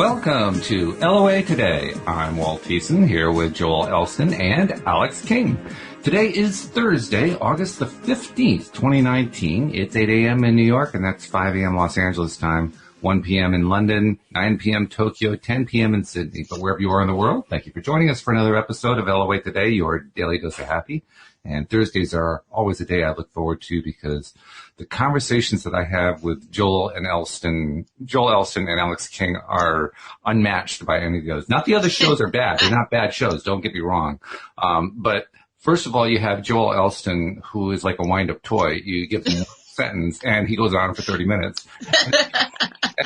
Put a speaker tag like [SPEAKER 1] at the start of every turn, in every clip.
[SPEAKER 1] Welcome to LOA Today. I'm Walt here with Joel Elston and Alex King. Today is Thursday, August the 15th, 2019. It's 8 a.m. in New York, and that's 5 a.m. Los Angeles time, 1 p.m. in London, 9 p.m. Tokyo, 10 p.m. in Sydney. But wherever you are in the world, thank you for joining us for another episode of LOA Today, your daily dose of happy. And Thursdays are always a day I look forward to because the conversations that I have with Joel Elston and Alex King are unmatched by any of the others. Not the other shows are bad. They're not bad shows. Don't get me wrong. But first of all, you have Joel Elston, who is like a wind-up toy. You give him a sentence, and he goes on for 30 minutes. And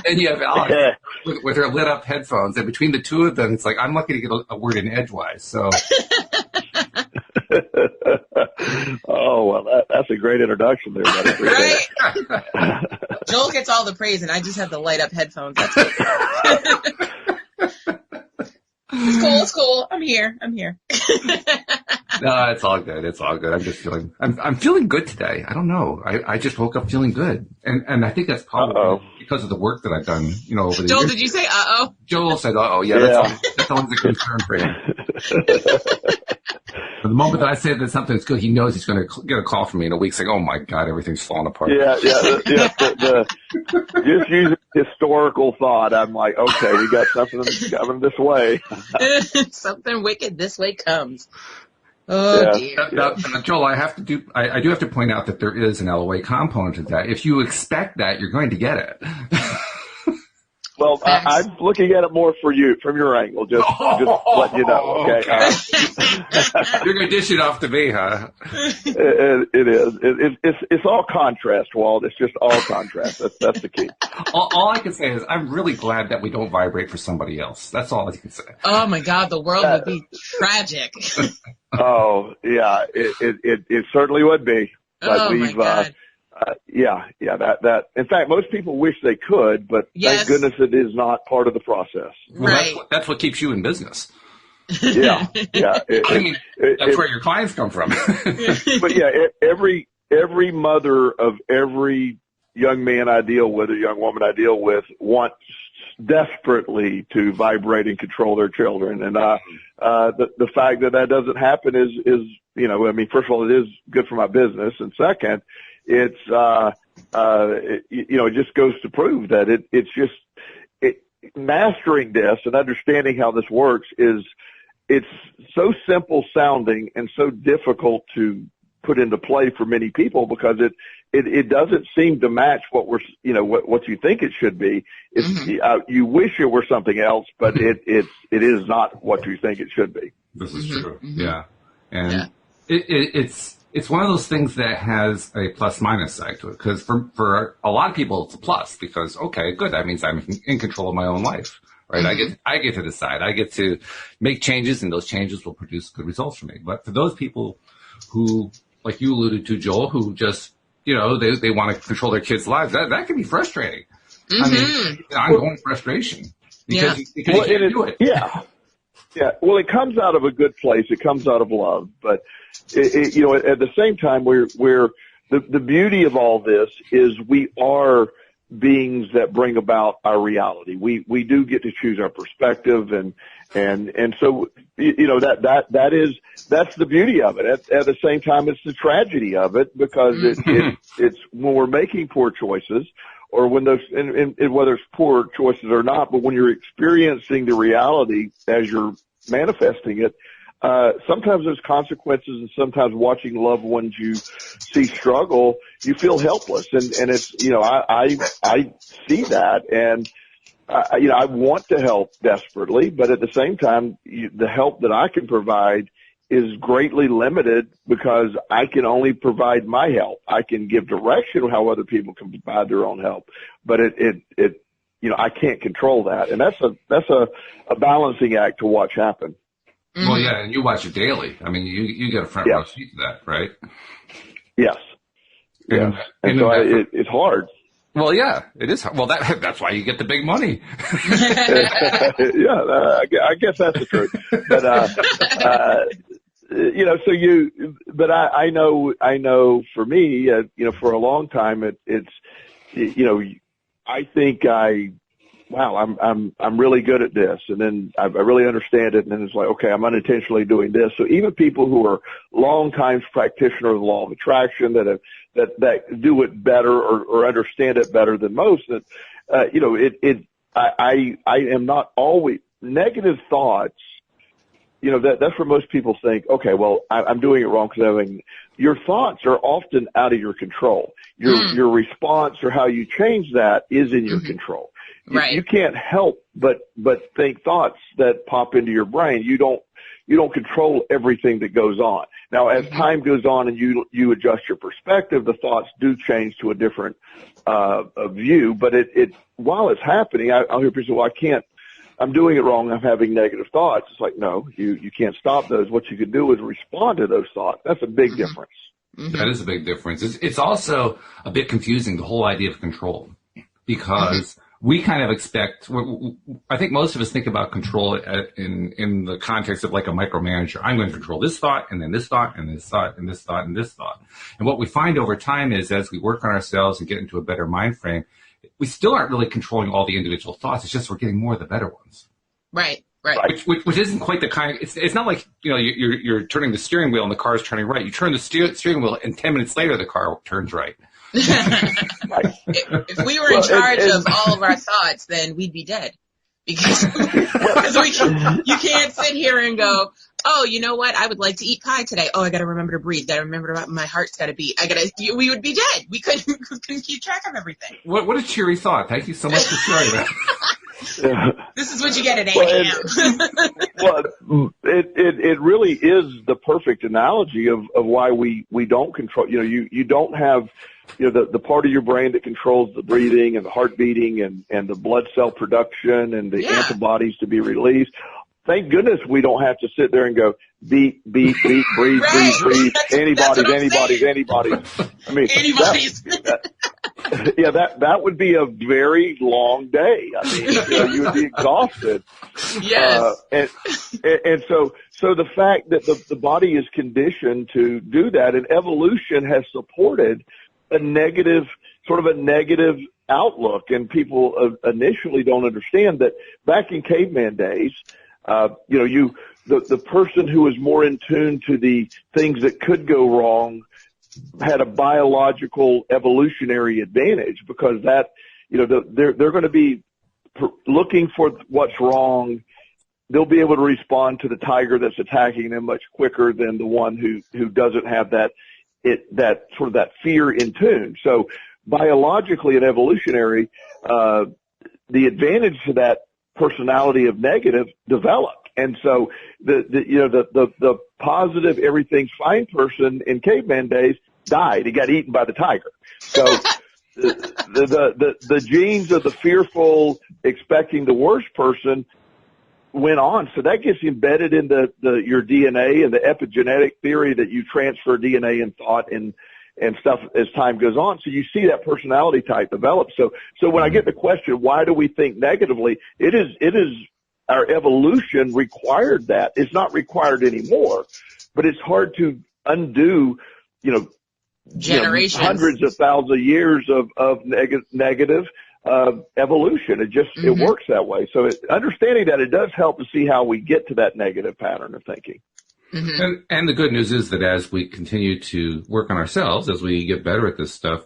[SPEAKER 1] then you have Alex with her lit-up headphones. And between the two of them, it's like, I'm lucky to get a word in edgewise. So...
[SPEAKER 2] Oh, well, that's a great introduction there.
[SPEAKER 3] Right? Joel gets all the praise, and I just have the light-up headphones. That's it. It's cool. I'm here.
[SPEAKER 1] No, it's all good. I'm feeling good today. I don't know. I just woke up feeling good. And I think that's probably because of the work that I've done, over the
[SPEAKER 3] Joel,
[SPEAKER 1] years.
[SPEAKER 3] did you say uh-oh?
[SPEAKER 1] Joel said, uh-oh. Yeah. That's always a concern for him. But the moment that I say that something's good, he knows he's going to get a call from me in a week saying, oh my God, everything's falling apart.
[SPEAKER 2] Yeah. Just using historical thought, I'm like, okay, we got something coming this way.
[SPEAKER 3] Something wicked this way comes. Oh, dear.
[SPEAKER 1] Now, Joel, I do have to point out that there is an LOA component to that. If you expect that, you're going to get it.
[SPEAKER 2] Well, I'm looking at it more from your angle, just letting you know, okay?
[SPEAKER 1] You're going to dish it off to me, huh?
[SPEAKER 2] It is. It's all contrast, Walt. It's just all contrast. That's the key.
[SPEAKER 1] All I can say is I'm really glad that we don't vibrate for somebody else. That's all I can say.
[SPEAKER 3] Oh, my God, the world would be tragic.
[SPEAKER 2] Oh, yeah, it certainly would be. But
[SPEAKER 3] my God.
[SPEAKER 2] That. In fact, most people wish they could, but thank goodness it is not part of the process.
[SPEAKER 1] Well, right. That's what keeps you in business.
[SPEAKER 2] Yeah.
[SPEAKER 1] That's where your clients come from.
[SPEAKER 2] But yeah, every mother of every young man I deal with, or young woman I deal with, wants desperately to vibrate and control their children. And the fact that doesn't happen is first of all, it is good for my business, and second, it just goes to prove that mastering this and understanding how this works it's so simple sounding and so difficult to put into play for many people because it doesn't seem to match what what you think it should be. You wish it were something else, but it is not what you think it should be.
[SPEAKER 1] This is true. Yeah. And it's one of those things that has a plus-minus side to it, because for a lot of people, it's a plus, because, okay, good, that means I'm in control of my own life, right? I get to decide. I get to make changes, and those changes will produce good results for me. But for those people who, like you alluded to, Joel, who just, they want to control their kids' lives, that can be frustrating. I mean, ongoing frustration, because you can't do it.
[SPEAKER 2] Yeah. Yeah, well, it comes out of a good place. It comes out of love, but at the same time, we're the beauty of all this is we are beings that bring about our reality. We do get to choose our perspective, and so that's the beauty of it. At the same time, it's the tragedy of it because it's when we're making poor choices. Or when those, and whether it's poor choices or not, but when you're experiencing the reality as you're manifesting it, sometimes there's consequences, and sometimes watching loved ones you see struggle, you feel helpless, and it's I see that, and I want to help desperately, but at the same time, the help that I can provide is greatly limited because I can only provide my help. I can give direction on how other people can provide their own help, but I can't control that. And that's a balancing act to watch happen.
[SPEAKER 1] Well, yeah. And you watch it daily. I mean, you get a front row seat to that, right?
[SPEAKER 2] Yes. Yeah. And so it's hard.
[SPEAKER 1] Well, yeah, it is. Well, that's why you get the big money.
[SPEAKER 2] I guess that's the truth. But, I know for me, for a long time, I think I wow, I'm really good at this. And then I really understand it. And then it's like, okay, I'm unintentionally doing this. So even people who are long time practitioners of the law of attraction that do it better or understand it better than most, that, I am not always negative thoughts. That's where most people think, okay, well, I'm doing it wrong because your thoughts are often out of your control. Your response or how you change that is in your control.
[SPEAKER 3] Right.
[SPEAKER 2] You can't help but think thoughts that pop into your brain. You don't control everything that goes on. Now, as time goes on and you adjust your perspective, the thoughts do change to a different view. But while it's happening, I'll hear people say, well, I'm doing it wrong. I'm having negative thoughts. It's like, no, you can't stop those. What you can do is respond to those thoughts. That's a big difference.
[SPEAKER 1] That is a big difference. It's also a bit confusing, the whole idea of control, because we kind of expect, I think most of us think about control in the context of like a micromanager. I'm going to control this thought, and then this thought, and this thought, and this thought, and this thought. And what we find over time is as we work on ourselves and get into a better mind frame, we still aren't really controlling all the individual thoughts. It's just we're getting more of the better ones.
[SPEAKER 3] Right.
[SPEAKER 1] Which isn't quite the kind. It's not like you're turning the steering wheel and the car is turning right. You turn the steering wheel and 10 minutes later the car turns right.
[SPEAKER 3] If we were in charge of all of our thoughts, then we'd be dead. Because you can't sit here and go, oh, you know what? I would like to eat pie today. Oh, I got to remember to breathe. Got to remember my heart's got to beat. We would be dead. We couldn't keep track of everything.
[SPEAKER 1] What a cheery thought. Thank you so much for sharing that.
[SPEAKER 3] This is what you get at 8 a.m.
[SPEAKER 2] Well, it really is the perfect analogy of why we don't control. You don't have, the part of your brain that controls the breathing and the heart beating and the blood cell production and the antibodies to be released. Thank goodness we don't have to sit there and go beat, breathe, breathe. Antibodies. I mean,
[SPEAKER 3] antibodies.
[SPEAKER 2] That would be a very long day. I mean, you would be exhausted.
[SPEAKER 3] Yes.
[SPEAKER 2] And so the fact that the body is conditioned to do that, and evolution has supported a negative outlook, and people initially don't understand that back in caveman days, the person who was more in tune to the things that could go wrong had a biological evolutionary advantage, because that, they're going to be looking for what's wrong. They'll be able to respond to the tiger that's attacking them much quicker than the one who doesn't have that fear in tune. So biologically and evolutionary, the advantage to that personality of negative developed. And so the positive, everything's fine person in caveman days died. He got eaten by the tiger. So the genes of the fearful, expecting the worst person went on. So that gets embedded in your DNA and the epigenetic theory that you transfer DNA and thought and stuff as time goes on. So you see that personality type develop. So when I get the question, why do we think negatively? It is our evolution required that. It's not required anymore, but it's hard to undo,
[SPEAKER 3] generations,
[SPEAKER 2] hundreds of thousands of years of negative evolution. It works that way. So understanding that, it does help to see how we get to that negative pattern of thinking.
[SPEAKER 1] Mm-hmm. And the good news is that as we continue to work on ourselves, as we get better at this stuff,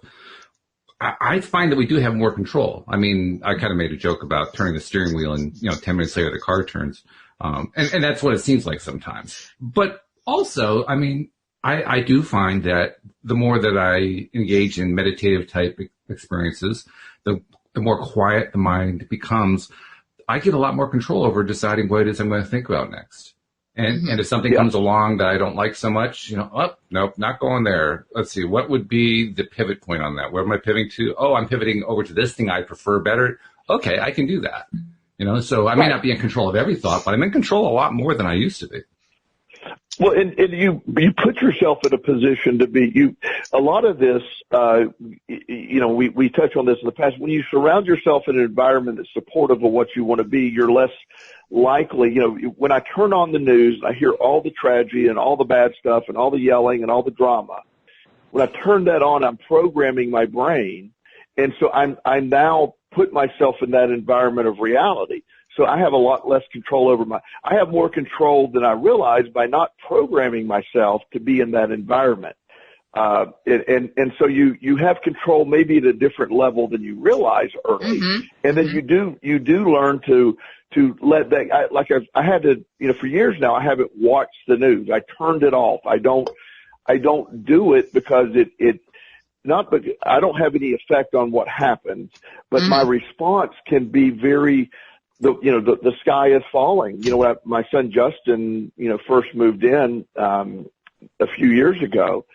[SPEAKER 1] I find that we do have more control. I mean, I kind of made a joke about turning the steering wheel and, 10 minutes later the car turns. And that's what it seems like sometimes. But also, I mean, I do find that the more that I engage in meditative type experiences, the more quiet the mind becomes. I get a lot more control over deciding what it is I'm going to think about next. And if something comes along that I don't like so much, nope, not going there. Let's see, what would be the pivot point on that? Where am I pivoting to? Oh, I'm pivoting over to this thing I prefer better. Okay, I can do that. So I may not be in control of every thought, but I'm in control a lot more than I used to be.
[SPEAKER 2] Well, and you put yourself in a position to be, a lot of this, we touched on this in the past. When you surround yourself in an environment that's supportive of what you want to be, you're less likely, when I turn on the news, I hear all the tragedy and all the bad stuff and all the yelling and all the drama. When I turn that on, I'm programming my brain. And so I'm now put myself in that environment of reality. So I have a lot less control over I have more control than I realize by not programming myself to be in that environment. And so you have control maybe at a different level than you realize early.
[SPEAKER 3] Mm-hmm.
[SPEAKER 2] And then you do learn to let that, I had to, for years now, I haven't watched the news. I turned it off. I don't do it because I don't have any effect on what happens, but my response can be very, the sky is falling. When my son Justin, first moved in, a few years ago,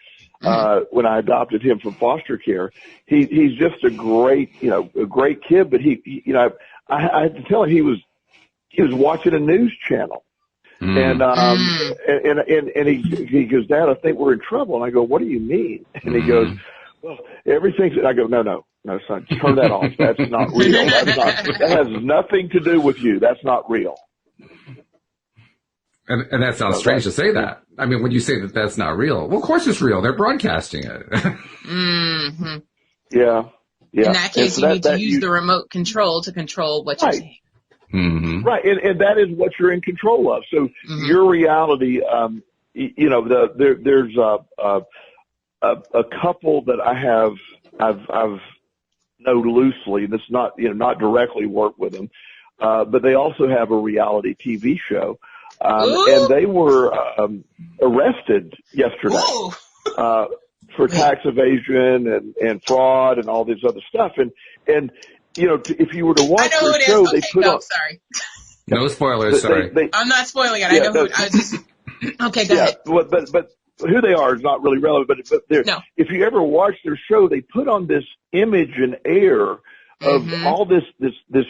[SPEAKER 2] when I adopted him from foster care, he's just a great kid, but I had to tell him he was watching a news channel. And he goes, Dad, I think we're in trouble. And I go, what do you mean? And he goes, well, everything's, I go, no, son, turn that off. That's not real. That has nothing to do with you. That's not real.
[SPEAKER 1] And that sounds strange to say that. I mean, when you say that that's not real, well, of course it's real. They're broadcasting it.
[SPEAKER 3] Mm-hmm.
[SPEAKER 2] Yeah.
[SPEAKER 3] In that case, you need to use the remote control to control what you're saying.
[SPEAKER 1] Mm-hmm.
[SPEAKER 2] Right, and that is what you're in control of. So your reality, there's a couple that I've known loosely. That's not directly work with them, but they also have a reality TV show, and they were arrested yesterday for tax evasion and fraud and all this other stuff, and. If you were to watch the show, they put on.
[SPEAKER 3] Sorry.
[SPEAKER 1] No spoilers. Sorry.
[SPEAKER 3] I'm not spoiling it. I know who. I was just. Okay, go ahead.
[SPEAKER 2] But who they are is not really relevant. But if you ever watch their show, they put on this image and air of all this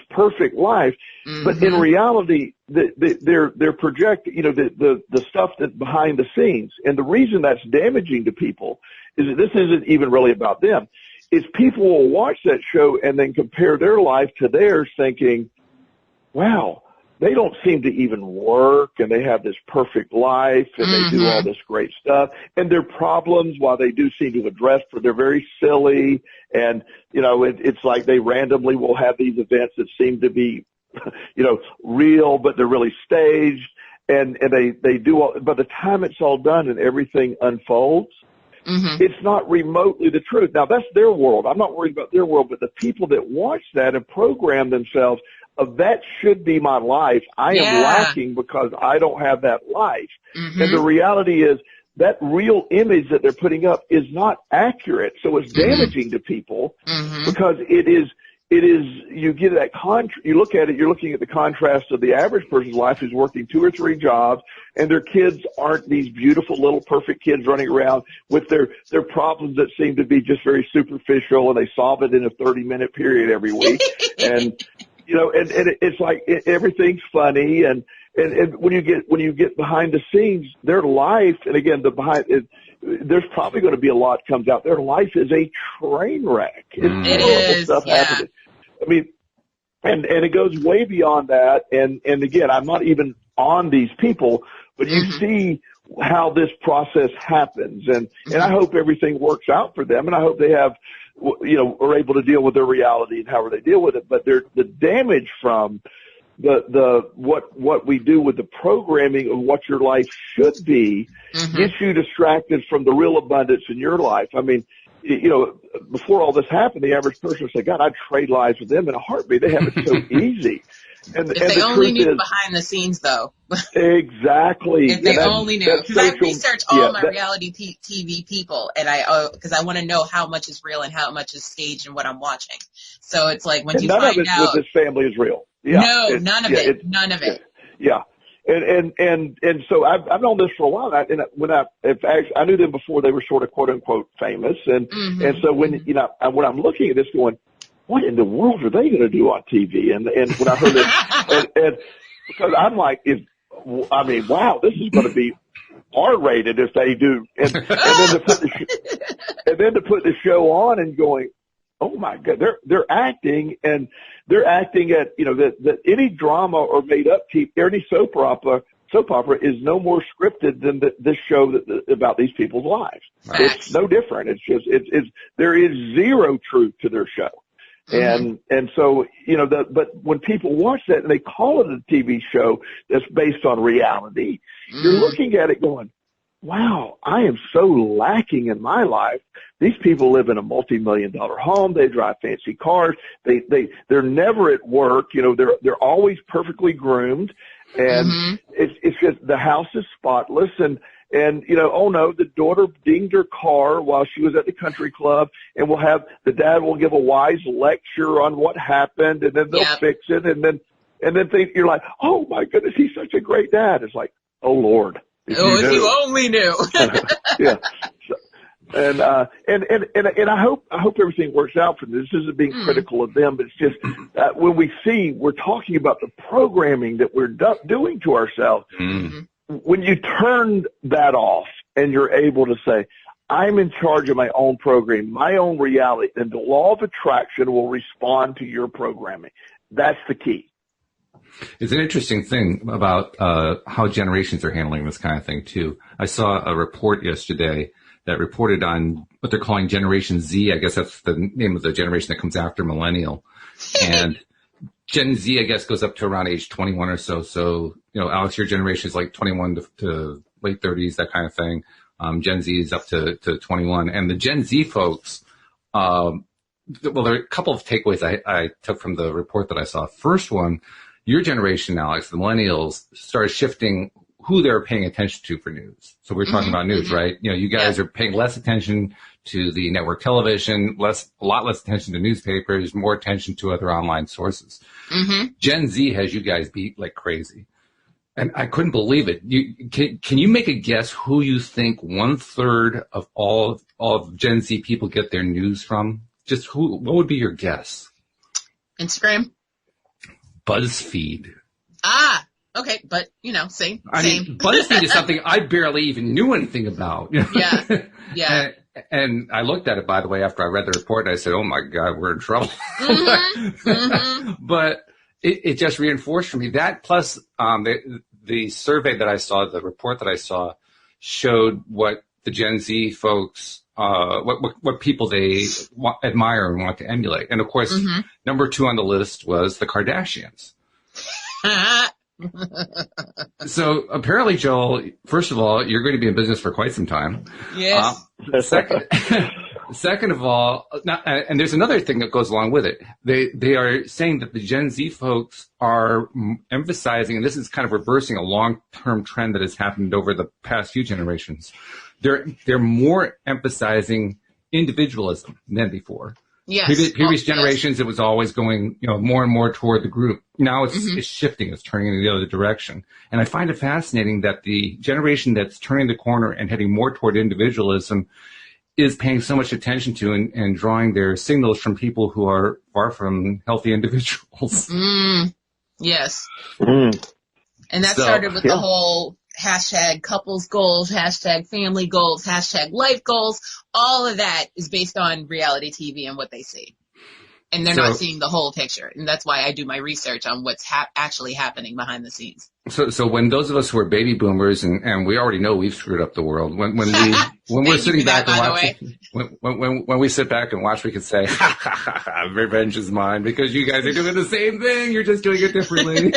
[SPEAKER 2] perfect life, but in reality, they're projecting. The stuff that's behind the scenes, and the reason that's damaging to people is that this isn't even really about them. Is people will watch that show and then compare their life to theirs thinking, wow, they don't seem to even work and they have this perfect life and they do all this great stuff. And their problems, while they do seem to address, they're very silly. And, it's like they randomly will have these events that seem to be, real, but they're really staged. And they do all, by the time it's all done and everything unfolds, it's not remotely the truth. Now, that's their world. I'm not worried about their world, but the people that watch that and program themselves of that should be my life. I am lacking because I don't have that life. And the reality is that real image that they're putting up is not accurate. So it's damaging to people because it is, you get that you look at it, you're looking at the contrast of the average person's life who's working 2 or 3 jobs and their kids aren't these beautiful little perfect kids running around with their problems that seem to be just very superficial and they solve it in a 30-minute period every week. And, and it's like everything's funny and when you get behind the scenes, their life, and again, there's probably going to be a lot comes out. Their life is a train wreck. It's horrible stuff happening. I mean, and it goes way beyond that. And again, I'm not even on these people, but you see how this process happens. And I hope everything works out for them. And I hope they have, are able to deal with their reality and however they deal with it. But the damage from what we do with the programming of what your life should be gets you distracted from the real abundance in your life. I mean, before all this happened, the average person would say, God, I'd trade lives with them in a heartbeat. They have it so easy.
[SPEAKER 3] And if they only knew behind the scenes, though.
[SPEAKER 2] Exactly.
[SPEAKER 3] If they only knew. Because I research all my reality TV people, and because I want to know how much is real and how much is staged and what I'm watching. So it's like when you find out. None of it with
[SPEAKER 2] this family is real.
[SPEAKER 3] Yeah, no, none of it. None of it.
[SPEAKER 2] Yeah. And so I've known this for a while. I knew them before they were sort of quote unquote famous. And so when I'm looking at this going, what in the world are they going to do on TV? And when I heard it, and because I'm like, wow, this is going to be R-rated if they do. And then to put the show on and going, oh my God, they're acting and they're acting at, that any drama or made up any soap opera is no more scripted than this show about these people's lives. It's no different. It's just, there is zero truth to their show. And so, but when people watch that and they call it a TV show that's based on reality, you're looking at it going, wow, I am so lacking in my life. These people live in a multi-million-dollar home. They drive fancy cars. They're never at work. They're always perfectly groomed. And it's just the house is spotless. And oh no, the daughter dinged her car while she was at the country club, and the dad will give a wise lecture on what happened, and then they'll fix it. And then you're like, oh my goodness, he's such a great dad. It's like, oh Lord.
[SPEAKER 3] If you only knew.
[SPEAKER 2] Yeah. So, and I hope everything works out for them. This isn't being critical of them, but it's just that when we're talking about the programming that we're doing to ourselves, when you turn that off and you're able to say, I'm in charge of my own programming, my own reality, and the law of attraction will respond to your programming. That's the key.
[SPEAKER 1] It's an interesting thing about how generations are handling this kind of thing, too. I saw a report yesterday that reported on what they're calling Generation Z. I guess that's the name of the generation that comes after millennial. And Gen Z, I guess, goes up to around age 21 or so. So, Alex, your generation is like 21 to late 30s, that kind of thing. Gen Z is up to 21. And the Gen Z folks, well, there are a couple of takeaways I took from the report that I saw. First one, your generation, Alex, the millennials, started shifting who they're paying attention to for news. So we're talking about news, right? You guys are paying less attention to the network television, a lot less attention to newspapers, more attention to other online sources. Gen Z has you guys beat like crazy. And I couldn't believe it. Can you make a guess who you think 1/3 of all of Gen Z people get their news from? Just what would be your guess?
[SPEAKER 3] Instagram.
[SPEAKER 1] BuzzFeed.
[SPEAKER 3] Ah, okay, but same.
[SPEAKER 1] I mean, BuzzFeed is something I barely even knew anything about.
[SPEAKER 3] Yeah.
[SPEAKER 1] And I looked at it, by the way, after I read the report, and I said, "Oh my God, we're in trouble." But it just reinforced for me that. Plus, the survey that I saw, the report that I saw, showed what the Gen Z folks, what people they admire and want to emulate. And of course, number 2 on the list was the Kardashians. So apparently, Joel, first of all, you're going to be in business for quite some time.
[SPEAKER 3] Yes.
[SPEAKER 1] Second of all, and there's another thing that goes along with it. They are saying that the Gen Z folks are emphasizing, and this is kind of reversing a long-term trend that has happened over the past few generations. They're more emphasizing individualism than before.
[SPEAKER 3] Yes.
[SPEAKER 1] Previous generations, it was always going, more and more toward the group. Now it's shifting, it's turning in the other direction. And I find it fascinating that the generation that's turning the corner and heading more toward individualism is paying so much attention to and drawing their signals from people who are far from healthy individuals.
[SPEAKER 3] Yes. And that started with the whole #couples goals, #family goals, #life goals. All of that is based on reality TV and what they see. And they're not seeing the whole picture. And that's why I do my research on what's actually happening behind the scenes.
[SPEAKER 1] So when those of us who are baby boomers, and we already know we've screwed up the world, when we're sitting back and watching, when we sit back and watch, we can say, ha, ha, ha, ha, revenge is mine, because you guys are doing the same thing. You're just doing it differently.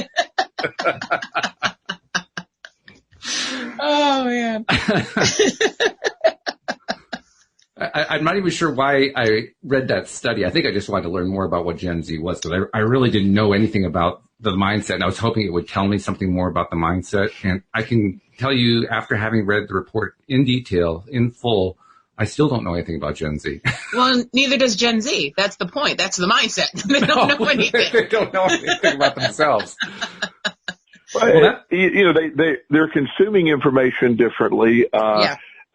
[SPEAKER 3] Oh, man.
[SPEAKER 1] I'm not even sure why I read that study. I think I just wanted to learn more about what Gen Z was, because I really didn't know anything about the mindset, and I was hoping it would tell me something more about the mindset. And I can tell you, after having read the report in detail, in full, I still don't know anything about Gen Z.
[SPEAKER 3] Well, neither does Gen Z. That's the point. That's the mindset. They don't know anything.
[SPEAKER 1] They don't know anything about themselves.
[SPEAKER 2] Well, they're consuming information differently.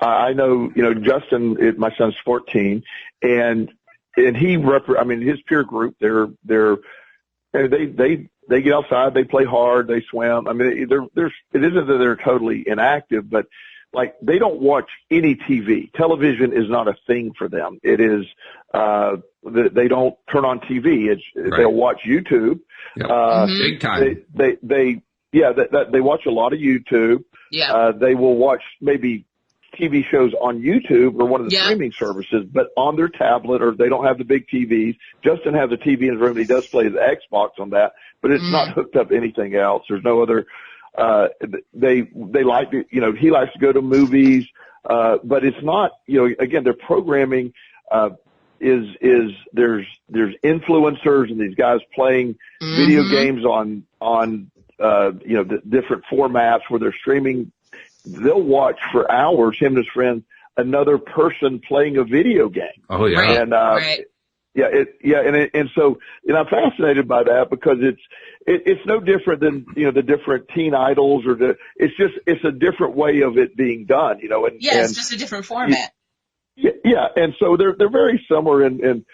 [SPEAKER 2] I know, Justin, my son's 14, and he his peer group, they get outside, they play hard, they swim. I mean, it isn't that they're totally inactive, but like they don't watch any TV. Television is not a thing for them. It is, they don't turn on TV. They'll watch YouTube.
[SPEAKER 1] Yep. Big time.
[SPEAKER 2] They watch a lot of YouTube.
[SPEAKER 3] Yeah.
[SPEAKER 2] They will watch maybe TV shows on YouTube or one of the streaming services, but on their tablet, or they don't have the big TVs. Justin has a TV in his room, and he does play his Xbox on that, but it's not hooked up to anything else. There's no other, they like to, he likes to go to movies, but it's not, again, their programming, there's influencers and these guys playing video games on the different formats where they're streaming. They'll watch for hours, him and his friends, another person playing a video game.
[SPEAKER 1] Oh yeah.
[SPEAKER 3] Right.
[SPEAKER 2] And, so I'm fascinated by that because it's no different than, the different teen idols it's a different way of it being done,
[SPEAKER 3] it's just a different format.
[SPEAKER 2] Yeah. And so they're very similar in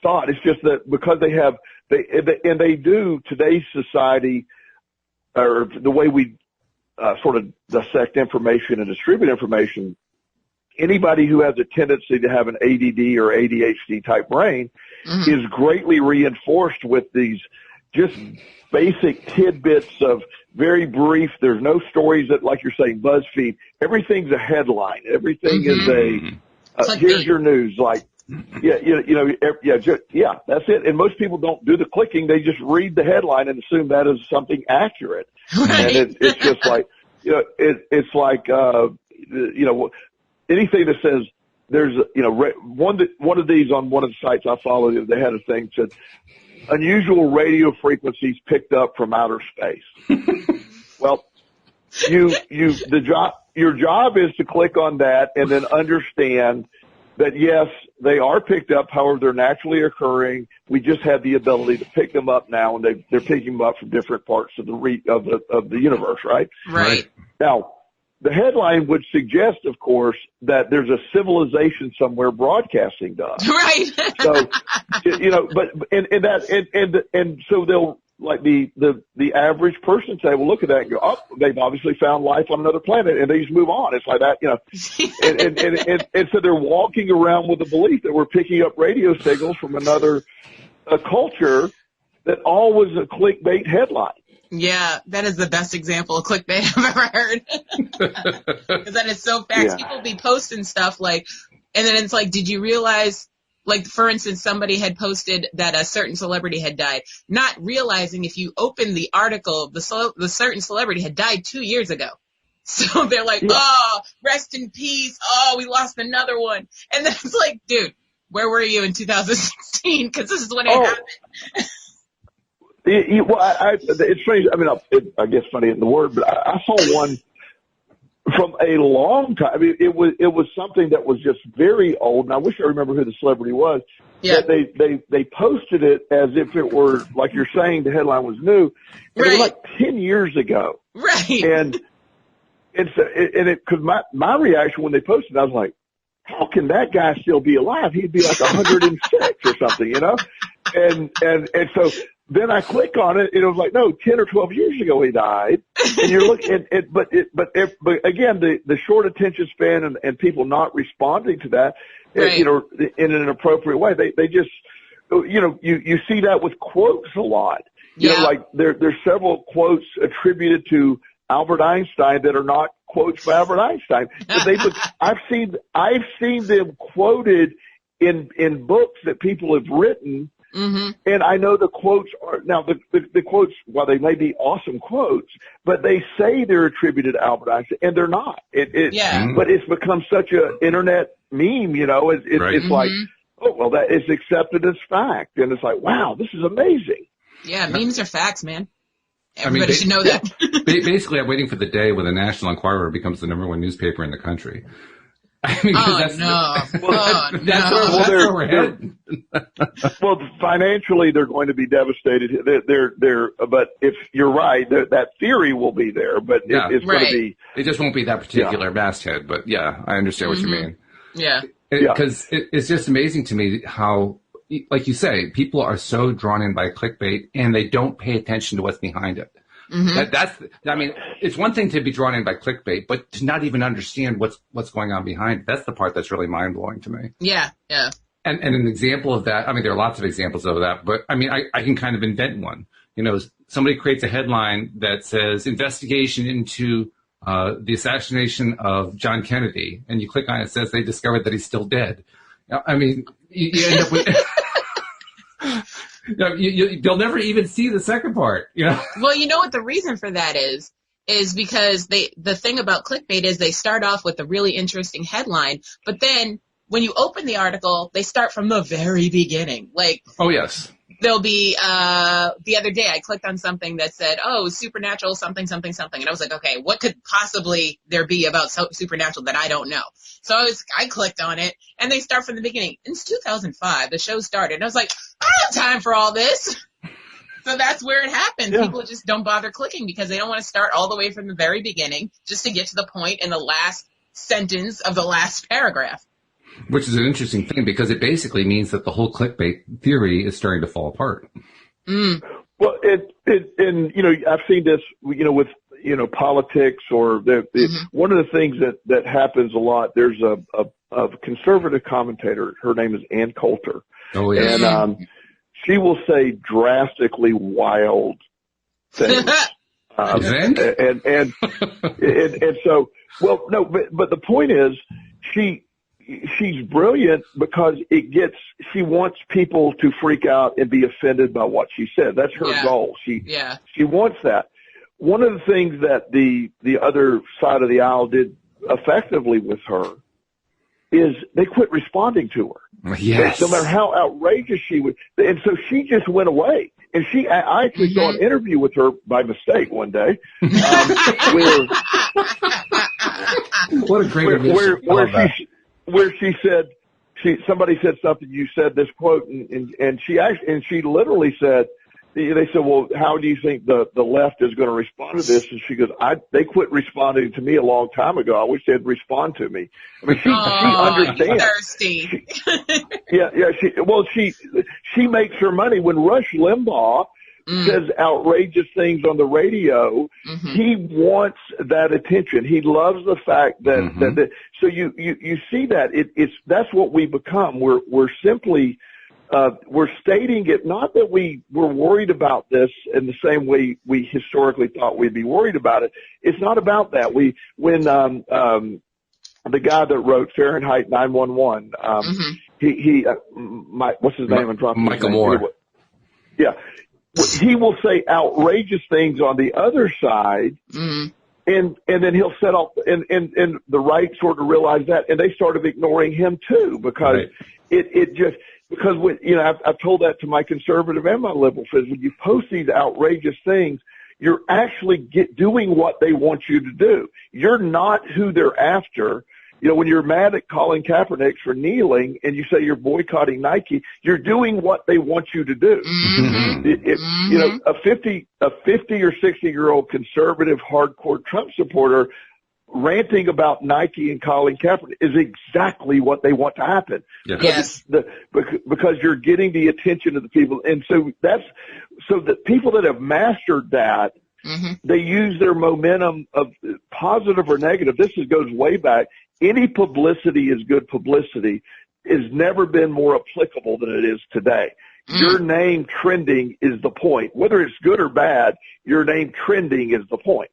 [SPEAKER 2] thought. It's just that because they do today's society, or the way we sort of dissect information and distribute information, anybody who has a tendency to have an ADD or ADHD type brain is greatly reinforced with these just basic tidbits of very brief. There's no stories that, like you're saying, BuzzFeed. Everything's a headline. Everything is here's your news. Like, that's it. And most people don't do the clicking. They just read the headline and assume that is something accurate.
[SPEAKER 3] Right.
[SPEAKER 2] And it's just like, it's like, anything that says there's, one of these on one of the sites I follow, they had a thing that said unusual radio frequencies picked up from outer space. Well, your job is to click on that and then understand that yes, they are picked up. However, they're naturally occurring. We just have the ability to pick them up now, and they're picking them up from different parts of the universe, right?
[SPEAKER 3] Right.
[SPEAKER 2] Now, the headline would suggest, of course, that there's a civilization somewhere broadcasting to us.
[SPEAKER 3] Right.
[SPEAKER 2] So, and so they'll, like the average person say, well, look at that and go, oh, they've obviously found life on another planet, and they just move on. It's like that, and so they're walking around with the belief that we're picking up radio signals from another culture that all was a clickbait headline.
[SPEAKER 3] Yeah, that is the best example of clickbait I've ever heard. Because that is so fast. Yeah. People be posting stuff like, and then it's like, did you realize, like, for instance, somebody had posted that a certain celebrity had died, not realizing if you open the article, the certain celebrity had died 2 years ago. So they're like, oh, rest in peace. Oh, we lost another one. And then it's like, dude, where were you in 2016? Because this is when it happened.
[SPEAKER 2] It's strange. I mean, I guess funny in the word, but I saw one from a long time. I mean, it was something that was just very old, and I wish I remember who the celebrity was. Yeah. That they posted it as if it were, like you're saying, the headline was new. And it was like 10 years ago.
[SPEAKER 3] Right.
[SPEAKER 2] And because my reaction when they posted it, I was like, how can that guy still be alive? He'd be like 106 or something, And so then I click on it, and it was like, no, 10 or 12 years ago he died. And you're looking at but again, the short attention span and people not responding to that, in an appropriate way. They just, you see that with quotes a lot. Like there's several quotes attributed to Albert Einstein that are not quotes by Albert Einstein. But I've seen them quoted in books that people have written. Mm-hmm. And I know the quotes are now the quotes, while they may be awesome quotes, but they say they're attributed to Albert Einstein, and they're not. But it's become such an internet meme, It's like, oh well, that is accepted as fact, and it's like, wow, this is amazing.
[SPEAKER 3] Yeah, memes are facts, man. Everybody should know that.
[SPEAKER 1] Basically, I'm waiting for the day when the National Enquirer becomes the #1 newspaper in the country. I mean, that's where we're headed.
[SPEAKER 2] Well, financially, they're going to be devastated. But if you're right, that theory will be there, but it's going to be.
[SPEAKER 1] It just won't be that particular masthead. But yeah, I understand what you mean.
[SPEAKER 3] Yeah.
[SPEAKER 1] Because it's just amazing to me how, like you say, people are so drawn in by clickbait and they don't pay attention to what's behind it. Mm-hmm. It's one thing to be drawn in by clickbait, but to not even understand what's going on behind it. That's the part that's really mind blowing to me.
[SPEAKER 3] Yeah, yeah.
[SPEAKER 1] And an example of that, there are lots of examples of that, but I can kind of invent one. Somebody creates a headline that says investigation into the assassination of John Kennedy, and you click on it, it says they discovered that he's still dead. I mean, you end up with... They'll never even see the second part, you know?
[SPEAKER 3] Well, you know what the reason for that is because the thing about clickbait is they start off with a really interesting headline, but then when you open the article, they start from the very beginning. Like,
[SPEAKER 1] oh, yes.
[SPEAKER 3] There'll be, the other day I clicked on something that said, oh, supernatural something, something, something. And I was like, okay, what could possibly there be about supernatural that I don't know? So I clicked on it, and they start from the beginning. It's 2005. The show started. And I was like, I don't have time for all this. So that's where it happens. Yeah. People just don't bother clicking because they don't want to start all the way from the very beginning just to get to the point in the last sentence of the last paragraph.
[SPEAKER 1] Which is an interesting thing because it basically means that the whole clickbait theory is starting to fall apart.
[SPEAKER 3] Mm.
[SPEAKER 2] Well, and you know, I've seen this, you know, with, you know, politics or one of the things that happens a lot. There's a conservative commentator. Her name is Ann Coulter.
[SPEAKER 1] Oh yeah.
[SPEAKER 2] And she will say drastically wild things. And so, well, no, but the point is, she's brilliant because she wants people to freak out and be offended by what she said. That's her goal. She wants that. One of the things that the other side of the aisle did effectively with her is they quit responding to her.
[SPEAKER 1] Yes.
[SPEAKER 2] No matter how outrageous she was. And so she just went away. And I actually saw an interview with her by mistake one day.
[SPEAKER 1] What a great
[SPEAKER 2] where she said, somebody said something, you said this quote, and she literally said, they said, well, how do you think the left is going to respond to this? And she goes, they quit responding to me a long time ago. I wish they'd respond to me. I mean, she understands.
[SPEAKER 3] Thirsty.
[SPEAKER 2] She makes her money when Rush Limbaugh says outrageous things on the radio. He wants that attention. He loves the fact that so you see that that's what we become. We're simply we're stating it, not that we're worried about this in the same way we historically thought we'd be worried about it. It's not about that. When the guy that wrote Fahrenheit 9/11, what's his name?
[SPEAKER 1] Michael Moore.
[SPEAKER 2] Yeah. He will say outrageous things on the other side, and then he'll set off, and the right sort of realize that, and they started ignoring him too, because because when, you know, I've told that to my conservative and my liberal friends, when you post these outrageous things, you're actually doing what they want you to do. You're not who they're after. You know, when you're mad at Colin Kaepernick for kneeling and you say you're boycotting Nike, you're doing what they want you to do. You know, a 50 or 60-year-old conservative hardcore Trump supporter ranting about Nike and Colin Kaepernick is exactly what they want to happen.
[SPEAKER 3] Yes.
[SPEAKER 2] Because you're getting the attention of the people. And so so the people that have mastered that, they use their momentum of positive or negative. This goes way back. Any publicity is good publicity. Has never been more applicable than it is today. Your name trending is the point. Whether it's good or bad, your name trending is the point.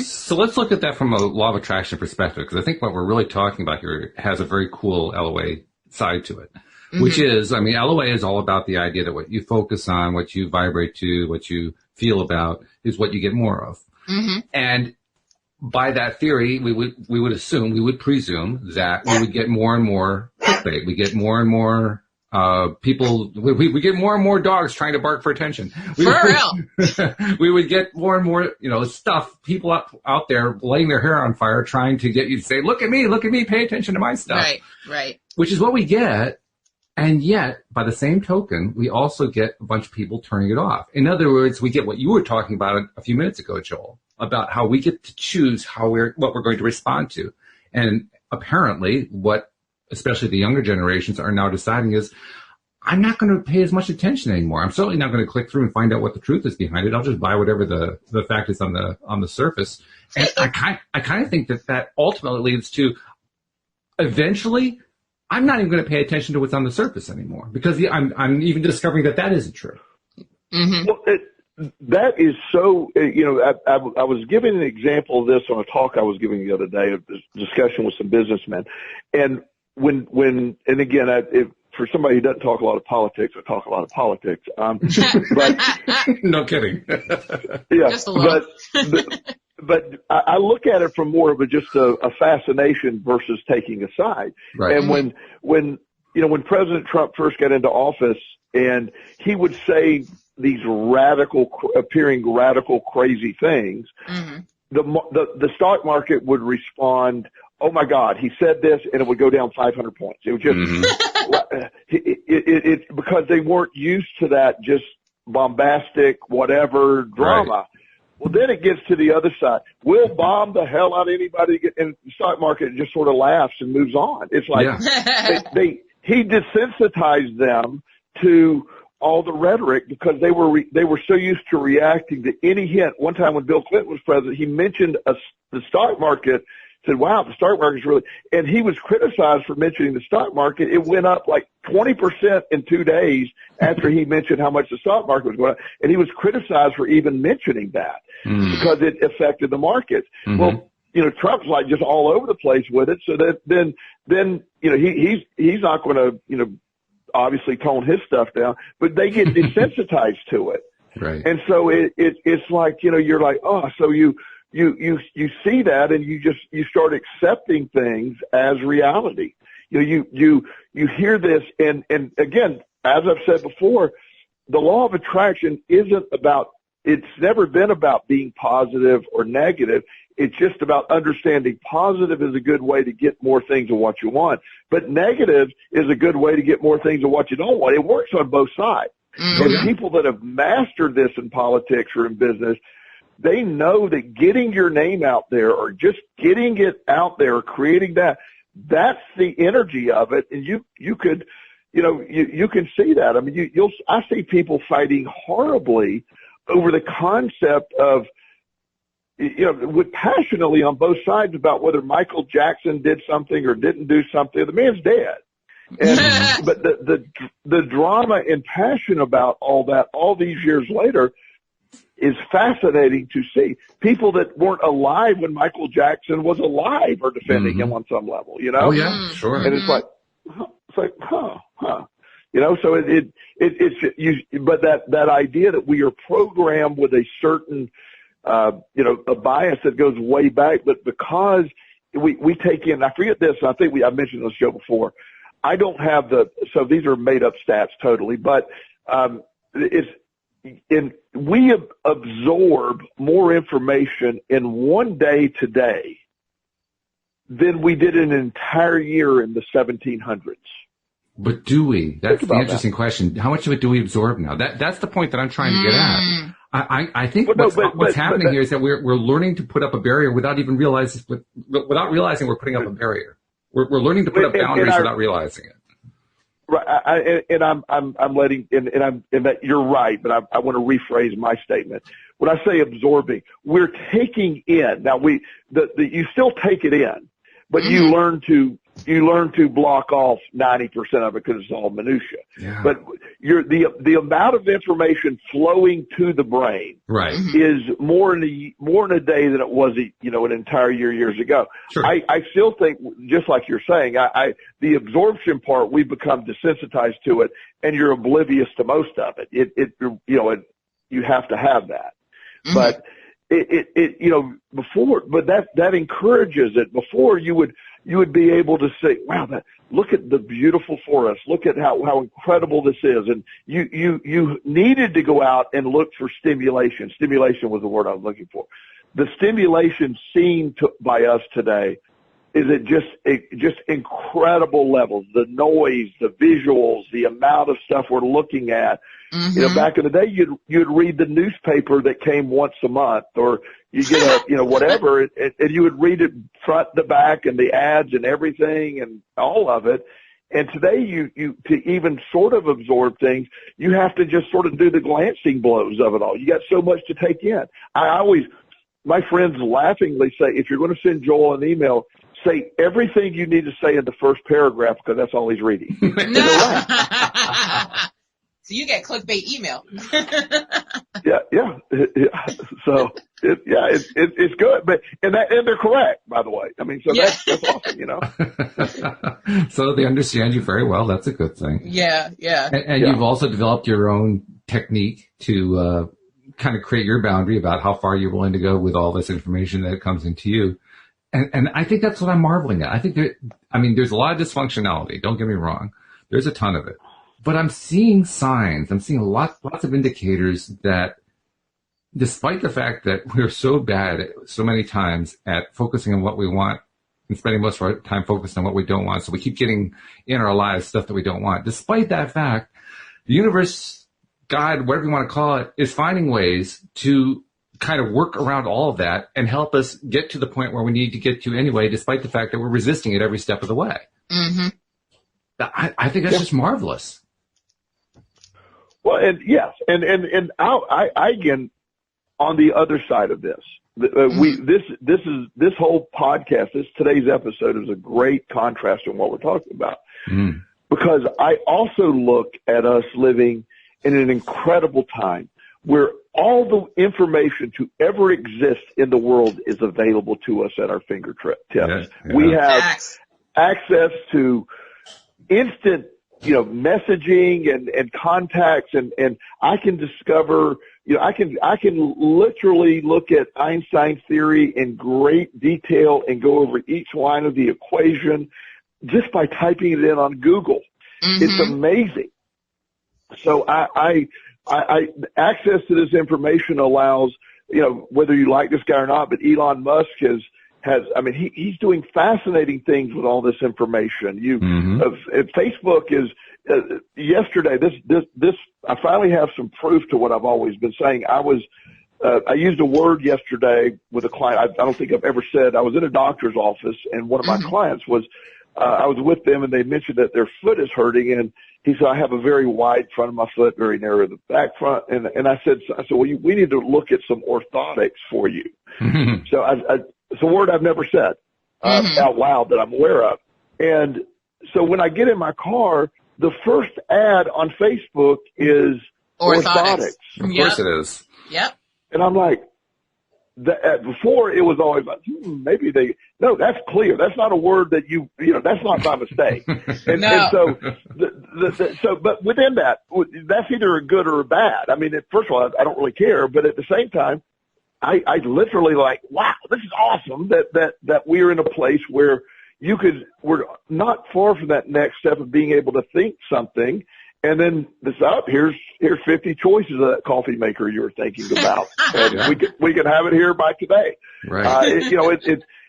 [SPEAKER 1] So let's look at that from a law of attraction perspective, because I think what we're really talking about here has a very cool LOA side to it, which is, I mean, LOA is all about the idea that what you focus on, what you vibrate to, what you feel about is what you get more of. And by that theory, we would presume that we would get more and more clickbait. We get more and more people, we get more and more dogs trying to bark for attention. We would get more and more, you know, stuff, people out there laying their hair on fire trying to get you to say, look at me, pay attention to my stuff.
[SPEAKER 3] Right.
[SPEAKER 1] Which is what we get. And yet, by the same token, we also get a bunch of people turning it off. In other words, we get what you were talking about a few minutes ago, Joel, about how we get to choose what we're going to respond to. And apparently what especially the younger generations are now deciding is, I'm not going to pay as much attention anymore. I'm certainly not going to click through and find out what the truth is behind it. I'll just buy whatever the fact is on the surface. And I kind of think that ultimately leads to eventually I'm not even going to pay attention to what's on the surface anymore, because I'm even discovering that isn't true.
[SPEAKER 2] Well, that is so, I was giving an example of this on a talk I was giving the other day, a discussion with some businessmen. And and again, for somebody who doesn't talk a lot of politics, I talk a lot of politics. But
[SPEAKER 1] no kidding.
[SPEAKER 2] Yeah,
[SPEAKER 3] just a little.
[SPEAKER 2] but I look at it from more of just a fascination versus taking a side.
[SPEAKER 1] Right.
[SPEAKER 2] And when President Trump first got into office, and he would say these appearing radical, crazy things,
[SPEAKER 3] Mm-hmm.
[SPEAKER 2] the stock market would respond, "Oh my God, he said this," and it would go down 500 points. It would just because they weren't used to that just bombastic whatever drama.
[SPEAKER 1] Right.
[SPEAKER 2] Well, then it gets to the other side. We'll bomb the hell out of anybody, and the stock market just sort of laughs and moves on. It's like he desensitized them to all the rhetoric because they were so used to reacting to any hint. One time when Bill Clinton was president, he mentioned the stock market, said, "Wow, the stock market's really," and he was criticized for mentioning the stock market. It went up like 20% in 2 days after he mentioned how much the stock market was going up, and he was criticized for even mentioning that because it affected the markets. Mm-hmm. Well, Trump's like just all over the place with it. So that then he's not going to obviously tone his stuff down, but they get desensitized to it.
[SPEAKER 1] Right.
[SPEAKER 2] And so it's like, you're like, oh, so you see that and you start accepting things as reality. You hear this and again, as I've said before, the law of attraction it's never been about being positive or negative. It's just about understanding positive is a good way to get more things of what you want, but negative is a good way to get more things of what you don't want. It works on both sides. Mm-hmm. And people that have mastered this in politics or in business, they know that getting your name out there or just getting it out there, creating that's the energy of it. And you could, you can see that. I mean, I see people fighting horribly over the concept of, with passionately on both sides about whether Michael Jackson did something or didn't do something. The man's dead. And, but the drama and passion about all that, all these years later, is fascinating to see. People that weren't alive when Michael Jackson was alive are defending him on some level,
[SPEAKER 1] Oh yeah, sure.
[SPEAKER 2] And it's like, huh. So but that idea that we are programmed with a certain, a bias that goes way back, but because we take in, I forget this, I think I mentioned this show before. I don't have so these are made up stats totally, but, we absorb more information in one day today than we did in an entire year in the 1700s.
[SPEAKER 1] But do we? That's the interesting question. How much of it do we absorb now? That's the point that I'm trying to get at. I think what's happening here is that we're learning to put up a barrier without realizing we're putting up a barrier. We're learning to put up boundaries without realizing it.
[SPEAKER 2] Right, and I'm letting, and that you're right, but I want to rephrase my statement. When I say absorbing, we're taking in. Now you still take it in, but you learn to block off 90% of it because it's all minutia.
[SPEAKER 1] Yeah.
[SPEAKER 2] But the amount of information flowing to the brain is more in a day than it was an entire years ago.
[SPEAKER 1] Sure.
[SPEAKER 2] I still think, just like you're saying, the absorption part, we've become desensitized to it, and you're oblivious to most of it. You have to have that, but before, but that encourages it. Before you would be able to say, wow, look at the beautiful forest. Look at how incredible this is. And you needed to go out and look for stimulation. Stimulation was the word I was looking for. The stimulation seen by us today is at just incredible levels. The noise, the visuals, the amount of stuff we're looking at. Back in the day, you'd read the newspaper that came once a month, or you get whatever, and you would read it front to back and the ads and everything and all of it. And today you to even sort of absorb things, you have to just sort of do the glancing blows of it all. You got so much to take in. My friends laughingly say, if you're going to send Joel an email, say everything you need to say in the first paragraph because that's all he's reading.
[SPEAKER 3] So you get clickbait email.
[SPEAKER 2] Yeah. So it's good, but and they're correct, by the way. I mean, so that's awesome, you know.
[SPEAKER 1] So they understand you very well. That's a good thing.
[SPEAKER 3] Yeah.
[SPEAKER 1] And you've also developed your own technique to kind of create your boundary about how far you're willing to go with all this information that comes into you. And I think that's what I'm marveling at. I think there's a lot of dysfunctionality. Don't get me wrong. There's a ton of it. But I'm seeing signs. I'm seeing lots of indicators that despite the fact that we're so bad so many times at focusing on what we want and spending most of our time focused on what we don't want, so we keep getting in our lives stuff that we don't want. Despite that fact, the universe, God, whatever you want to call it, is finding ways to kind of work around all of that and help us get to the point where we need to get to anyway, despite the fact that we're resisting it every step of the way.
[SPEAKER 3] Mm-hmm.
[SPEAKER 1] I think that's just marvelous.
[SPEAKER 2] Well, and yes, and I again, on the other side of this, this whole podcast, today's episode is a great contrast to what we're talking about, because I also look at us living in an incredible time where all the information to ever exist in the world is available to us at our fingertips. Yeah. We have access to instant, messaging and contacts, and I can discover, I can literally look at Einstein's theory in great detail and go over each line of the equation just by typing it in on Google. Mm-hmm. It's amazing. So I access to this information allows, whether you like this guy or not, but Elon Musk he's doing fascinating things with all this information. Facebook is, yesterday, this, I finally have some proof to what I've always been saying. I used a word yesterday with a client I don't think I've ever said. I was in a doctor's office, and one of my clients was, I was with them, and they mentioned that their foot is hurting, and he said, I have a very wide front of my foot, very narrow in the back front. And I said, well, we need to look at some orthotics for you. So it's a word I've never said out loud that I'm aware of. And so when I get in my car, the first ad on Facebook is orthotics.
[SPEAKER 1] Of course it is.
[SPEAKER 3] Yep.
[SPEAKER 2] And I'm like, before it was always like, no, that's clear. That's not a word that that's not by mistake. And so, but within that, that's either a good or a bad. I mean, first of all, I don't really care, but at the same time, I literally like, wow, this is awesome that we're in a place where we're not far from that next step of being able to think something. And then here's 50 choices of that coffee maker you were thinking about. And we can have it here by today.
[SPEAKER 1] Right.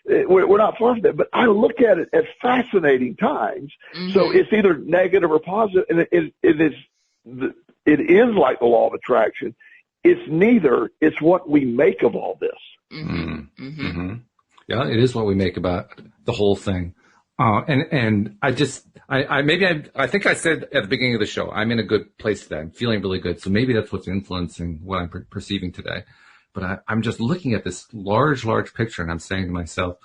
[SPEAKER 2] We're not far from that, but I look at it as fascinating times. Mm-hmm. So it's either negative or positive, and it is like the law of attraction. It's neither. It's what we make of all this.
[SPEAKER 3] Mm-hmm. Mm-hmm.
[SPEAKER 1] Yeah, it is what we make about the whole thing. And I think I said at the beginning of the show, I'm in a good place today. I'm feeling really good. So maybe that's what's influencing what I'm perceiving today. But I'm just looking at this large picture, and I'm saying to myself,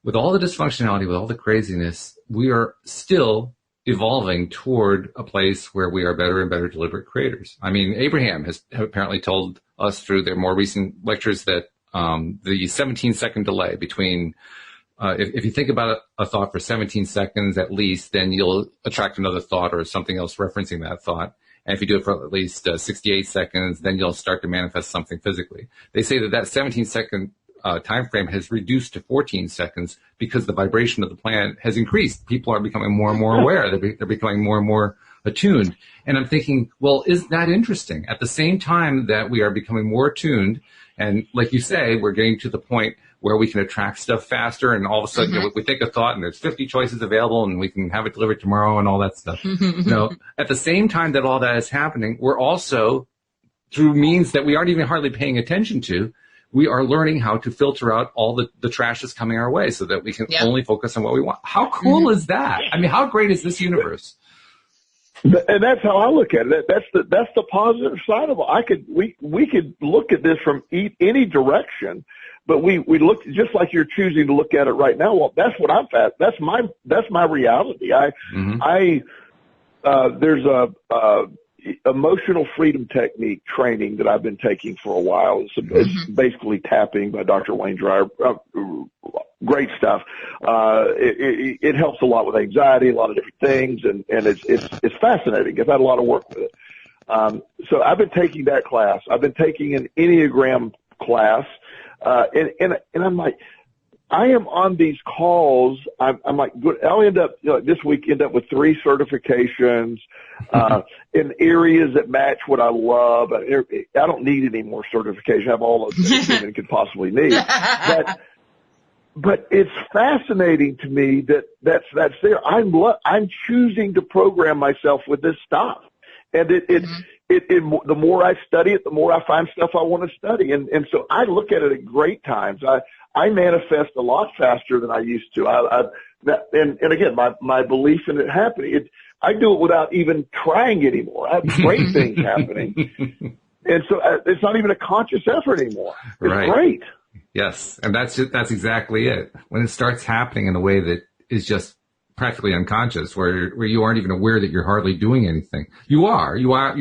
[SPEAKER 1] with all the dysfunctionality, with all the craziness, we are still evolving toward a place where we are better and better deliberate creators. I mean, Abraham has apparently told us through their more recent lectures that the 17-second delay between if you think about a thought for 17 seconds at least, then you'll attract another thought or something else referencing that thought. And if you do it for at least 68 seconds, then you'll start to manifest something physically. They say that 17-second time frame has reduced to 14 seconds because the vibration of the planet has increased. People are becoming more and more aware. They're becoming more and more attuned. And I'm thinking, well, isn't that interesting? At the same time that we are becoming more attuned, and like you say, we're getting to the point where we can attract stuff faster, and all of a sudden we think a thought and there's 50 choices available and we can have it delivered tomorrow and all that stuff. At the same time that all that is happening, we're also, through means that we aren't even hardly paying attention to, we are learning how to filter out all the trash that's coming our way so that we can only focus on what we want. How cool is that? I mean, how great is this universe?
[SPEAKER 2] And that's how I look at it. That's the positive side of it. We could look at this from any direction, but we look just like you're choosing to look at it right now. Well, that's what I'm at. That's my reality. There's emotional freedom technique training that I've been taking for a while. It's basically tapping by Dr. Wayne Dreyer. Great stuff. It helps a lot with anxiety, a lot of different things, and it's fascinating. I've had a lot of work with it. So I've been taking that class. I've been taking an Enneagram class, and I'm like, I am on these calls. I'm like, good. I'll end up, this week, with 3 certifications, in areas that match what I love. I don't need any more certification. I have all those things I could possibly need. But it's fascinating to me that's there. I'm choosing to program myself with this stuff. And the more I study it, the more I find stuff I want to study. And so I look at it at great times. I manifest a lot faster than I used to. And again, my belief in it happening, I do it without even trying anymore. I have great things happening. And so it's not even a conscious effort anymore. It's great.
[SPEAKER 1] Yes. And that's exactly it. When it starts happening in a way that is just practically unconscious, where you aren't even aware that you're hardly doing anything. You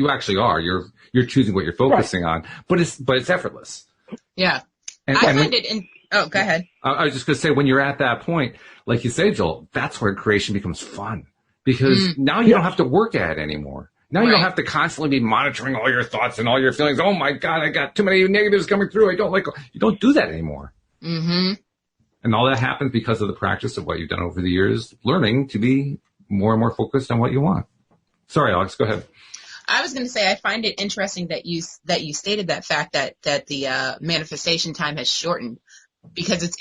[SPEAKER 1] actually are. You're choosing what you're focusing on, but it's effortless.
[SPEAKER 3] Yeah. I find it go ahead.
[SPEAKER 1] I was just going to say, when you're at that point, like you say, Joel, that's where creation becomes fun, because now you don't have to work at it anymore. Now you don't have to constantly be monitoring all your thoughts and all your feelings. Oh my God, I got too many negatives coming through. You don't do that anymore. Mm-hmm. And all that happens because of the practice of what you've done over the years, learning to be more and more focused on what you want. Sorry, Alex, go ahead.
[SPEAKER 3] I was going to say, I find it interesting that you stated that fact that the manifestation time has shortened, because it's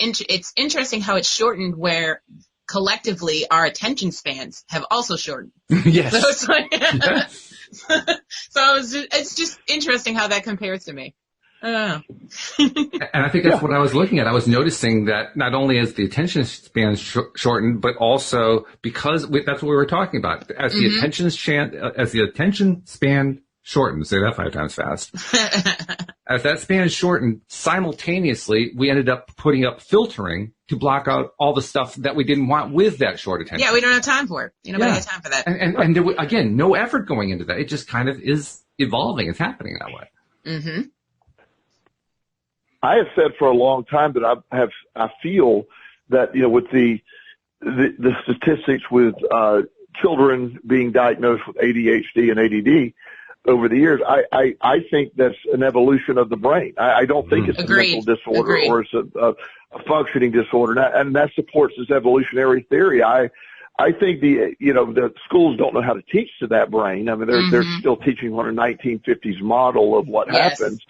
[SPEAKER 3] interesting how it's shortened where collectively our attention spans have also shortened.
[SPEAKER 1] Yes.
[SPEAKER 3] So it's like, it's just interesting how that compares to me.
[SPEAKER 1] And I think that's what I was looking at. I was noticing that not only is the attention span shortened, but also because that's what we were talking about. As the attention span shortened, say that 5 times fast. As that span shortened, simultaneously, we ended up putting up filtering to block out all the stuff that we didn't want with that short attention.
[SPEAKER 3] Yeah, we don't have time for it. Nobody has time for that.
[SPEAKER 1] And there was, again, no effort going into that. It just kind of is evolving. It's happening that way.
[SPEAKER 3] Mm-hmm.
[SPEAKER 2] I have said for a long time that I feel that, with the statistics with children being diagnosed with ADHD and ADD over the years, I think that's an evolution of the brain. I don't think it's a mental disorder or it's a functioning disorder, and that supports this evolutionary theory. I think the schools don't know how to teach to that brain. I mean, they're still teaching on a 1950s model of what happens.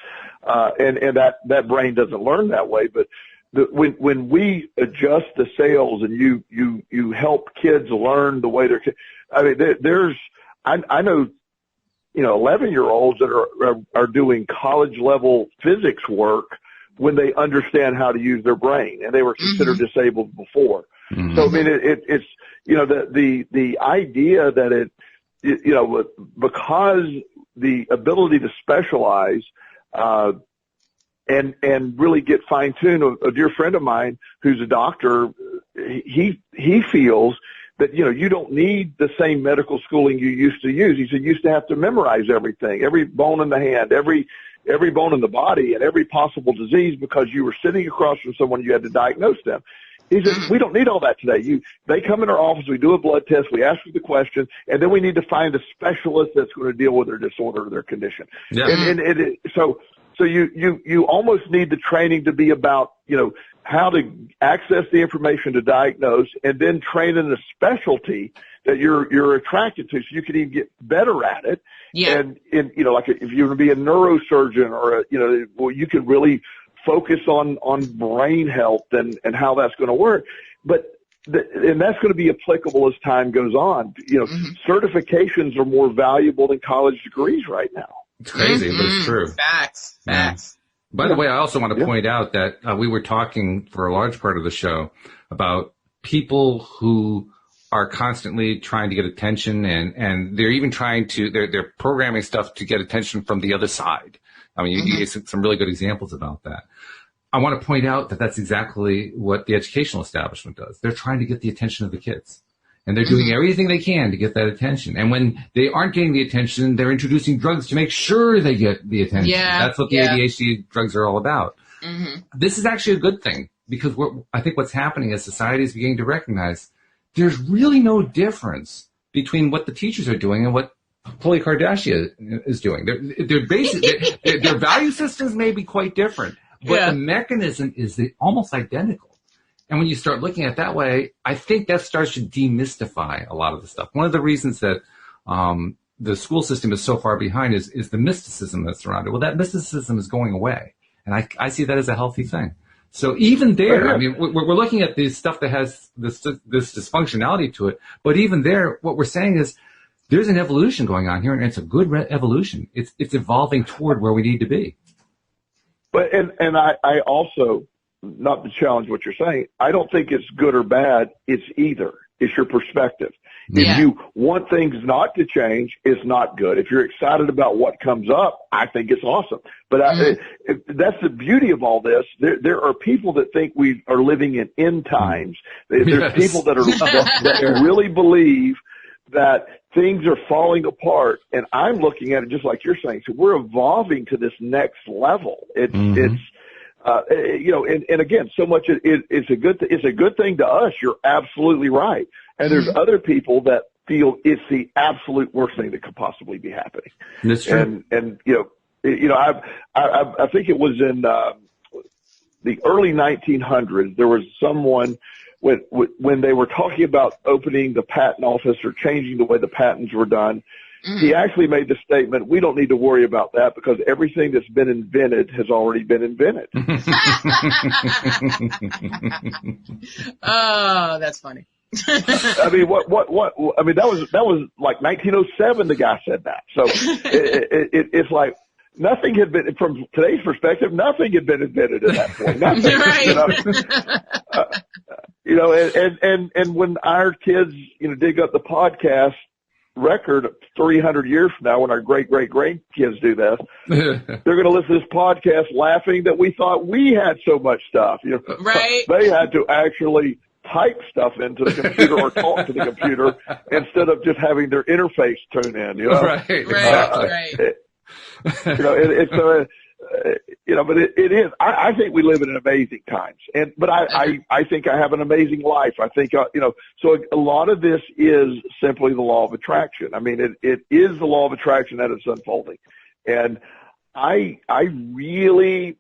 [SPEAKER 2] And that brain doesn't learn that way. But when we adjust the sails and you help kids learn the way I know, 11-year-olds that are doing college level physics work when they understand how to use their brain, and they were considered disabled before. Mm-hmm. So I mean, it's the idea that because the ability to specialize and really get fine-tuned. A dear friend of mine who's a doctor, he feels that, you don't need the same medical schooling you used to use. He said you used to have to memorize everything, every bone in the hand, every bone in the body, and every possible disease, because you were sitting across from someone, you had to diagnose them. He said, we don't need all that today. They come in our office, we do a blood test, we ask you the question, and then we need to find a specialist that's going to deal with their disorder or their condition. Yeah. So you almost need the training to be about, how to access the information to diagnose, and then train in a specialty that you're attracted to, so you can even get better at it. Yeah. And like if you're going to be a neurosurgeon or you can really focus on brain health and how that's going to work. But and that's going to be applicable as time goes on. Certifications are more valuable than college degrees right now.
[SPEAKER 1] It's crazy, but it's true.
[SPEAKER 3] Facts.
[SPEAKER 1] Yeah. By the way, I also want to point out that we were talking for a large part of the show about people who are constantly trying to get attention, and they're even trying to, they're programming stuff to get attention from the other side. I mean, you gave some really good examples about that. I want to point out that that's exactly what the educational establishment does. They're trying to get the attention of the kids. And they're doing everything they can to get that attention. And when they aren't getting the attention, they're introducing drugs to make sure they get the attention.
[SPEAKER 3] Yeah,
[SPEAKER 1] that's what the ADHD drugs are all about. This is actually a good thing, because I think what's happening is society is beginning to recognize there's really no difference between what the teachers are doing and what Khloe Kardashian is doing. They're basically, their value systems may be quite different, but the mechanism is almost identical. And when you start looking at it that way, I think that starts to demystify a lot of the stuff. One of the reasons that the school system is so far behind is the mysticism that's around it. Well, that mysticism is going away. And I see that as a healthy thing. So even there, I mean, we're looking at the stuff that has this dysfunctionality to it. But even there, what we're saying is there's an evolution going on here, and it's a good evolution. It's evolving toward where we need to be.
[SPEAKER 2] But and I also, not to challenge what you're saying, I don't think it's good or bad. It's either. It's your perspective. If you want things not to change, it's not good. If you're excited about what comes up, I think it's awesome. But that's the beauty of all this. There are people that think we are living in end times. There's people that really believe that things are falling apart. And I'm looking at it just like you're saying. So we're evolving to this next level. It's you know, and again, so much it's a good thing to us. You're absolutely right. And there's other people that feel it's the absolute worst thing that could possibly be happening.
[SPEAKER 1] That's true.
[SPEAKER 2] And you know, I think it was in the early 1900s. There was someone when they were talking about opening the patent office or changing the way the patents were done. He actually made the statement, we don't need to worry about that because everything that's been invented has already been invented.
[SPEAKER 3] Oh, that's funny.
[SPEAKER 2] I mean, I mean, that was like 1907 the guy said that. So it's like nothing had been, from today's perspective, nothing had been invented at that point. Nothing,
[SPEAKER 3] right.
[SPEAKER 2] You know, and when our kids, you know, dig up the podcast record 300 years from now, when our great-great-grandkids do this, they're going to listen to this podcast laughing that we thought we had so much stuff. You know,
[SPEAKER 3] right.
[SPEAKER 2] They had to actually type stuff into the computer or talk to the computer instead of just having their interface tune in. You know,
[SPEAKER 1] right, exactly.
[SPEAKER 3] Right.
[SPEAKER 2] You know, it's you know, but it is. I think we live in amazing times, but I think I have an amazing life. I think you know. So a lot of this is simply the law of attraction. I mean, it is the law of attraction that it's unfolding, and I really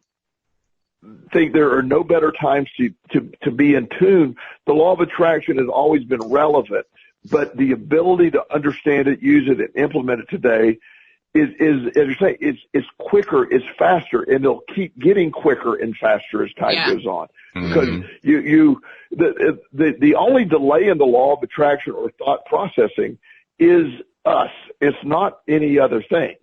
[SPEAKER 2] think there are no better times to be in tune. The law of attraction has always been relevant, but the ability to understand it, use it, and implement it today is as you say, it's quicker, it's faster, and it'll keep getting quicker and faster as time goes on. Because the only delay in the law of attraction or thought processing is us. It's not any other thing.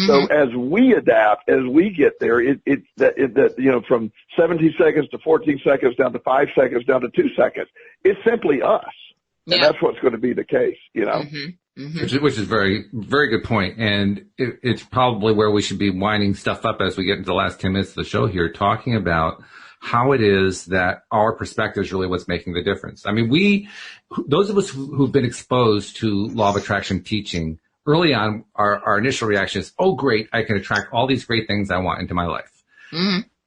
[SPEAKER 2] So as we adapt, as we get there, you know, from 17 seconds to 14 seconds down to 5 seconds down to 2 seconds, it's simply us. And that's what's going to be the case, you know.
[SPEAKER 1] Which is very, very good point. And it's probably where we should be winding stuff up as we get into the last 10 minutes of the show here, talking about how it is that our perspective is really what's making the difference. I mean, those of us who've been exposed to law of attraction teaching, early on, our initial reaction is, oh, great, I can attract all these great things I want into my life.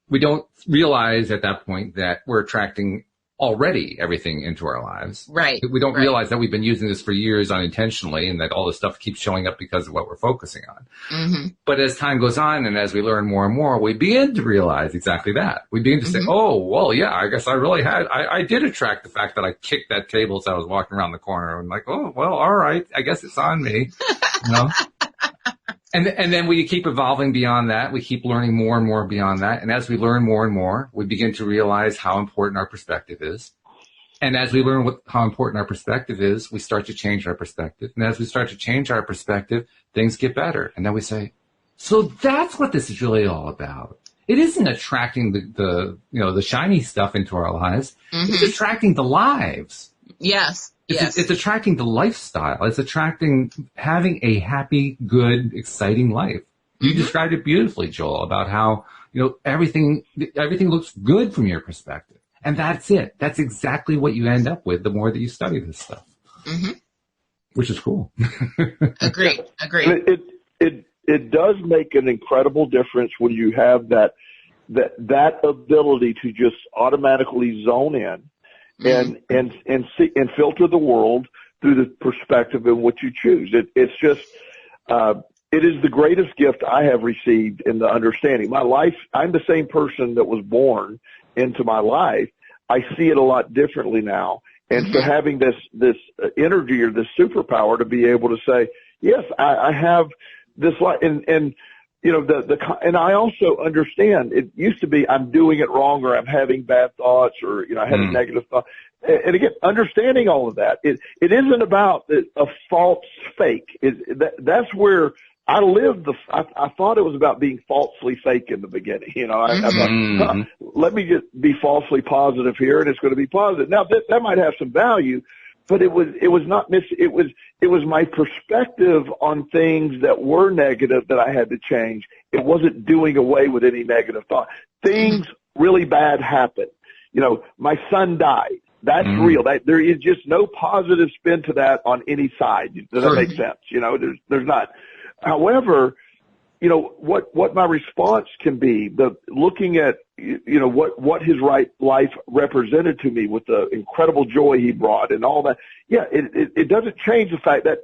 [SPEAKER 1] We don't realize at that point that we're attracting already everything into our lives.
[SPEAKER 3] Right.
[SPEAKER 1] We don't realize that we've been using this for years unintentionally and that all this stuff keeps showing up because of what we're focusing on. But as time goes on and as we learn more and more, we begin to realize exactly that. We begin to say, oh, well, yeah, I guess I really I did attract the fact that I kicked that table as I was walking around the corner. I'm like, oh, well, all right, I guess it's on me. You know? And then we keep evolving beyond that. We keep learning more and more beyond that. And as we learn more and more, we begin to realize how important our perspective is. And as we learn how important our perspective is, we start to change our perspective. And as we start to change our perspective, things get better. And then we say, so that's what this is really all about. It isn't attracting the shiny stuff into our lives. It's attracting the lives.
[SPEAKER 3] Yes.
[SPEAKER 1] It's attracting the lifestyle. It's attracting having a happy, good, exciting life. You described it beautifully, Joel, about how, you know, everything looks good from your perspective. And that's it. That's exactly what you end up with the more that you study this stuff.
[SPEAKER 3] Mm-hmm.
[SPEAKER 1] Which is cool.
[SPEAKER 3] Agreed.
[SPEAKER 2] It does make an incredible difference when you have that ability to just automatically zone in and see and filter the world through the perspective in which you choose. It's just it is the greatest gift I have received in the understanding. My life, I'm the same person that was born into my life. I see it a lot differently now. And so having this energy or this superpower to be able to say, yes, I have this life, and you know, and I also understand it used to be I'm doing it wrong or I'm having bad thoughts or, you know, I had a negative thought. And again, understanding all of that, it isn't about a false fake. That's where I lived I thought it was about being falsely fake in the beginning. You know, I thought, let me just be falsely positive here and it's going to be positive. Now that might have some value, but it was not it was my perspective on things that were negative that I had to change. It wasn't doing away with any negative thought. Things really bad happen. You know, my son died. That's real. There is just no positive spin to that on any side. Does that make sense? You know, there's not. However, you know, what my response can be, looking at, you know, what his life represented to me with the incredible joy he brought and all that. Yeah, it doesn't change the fact that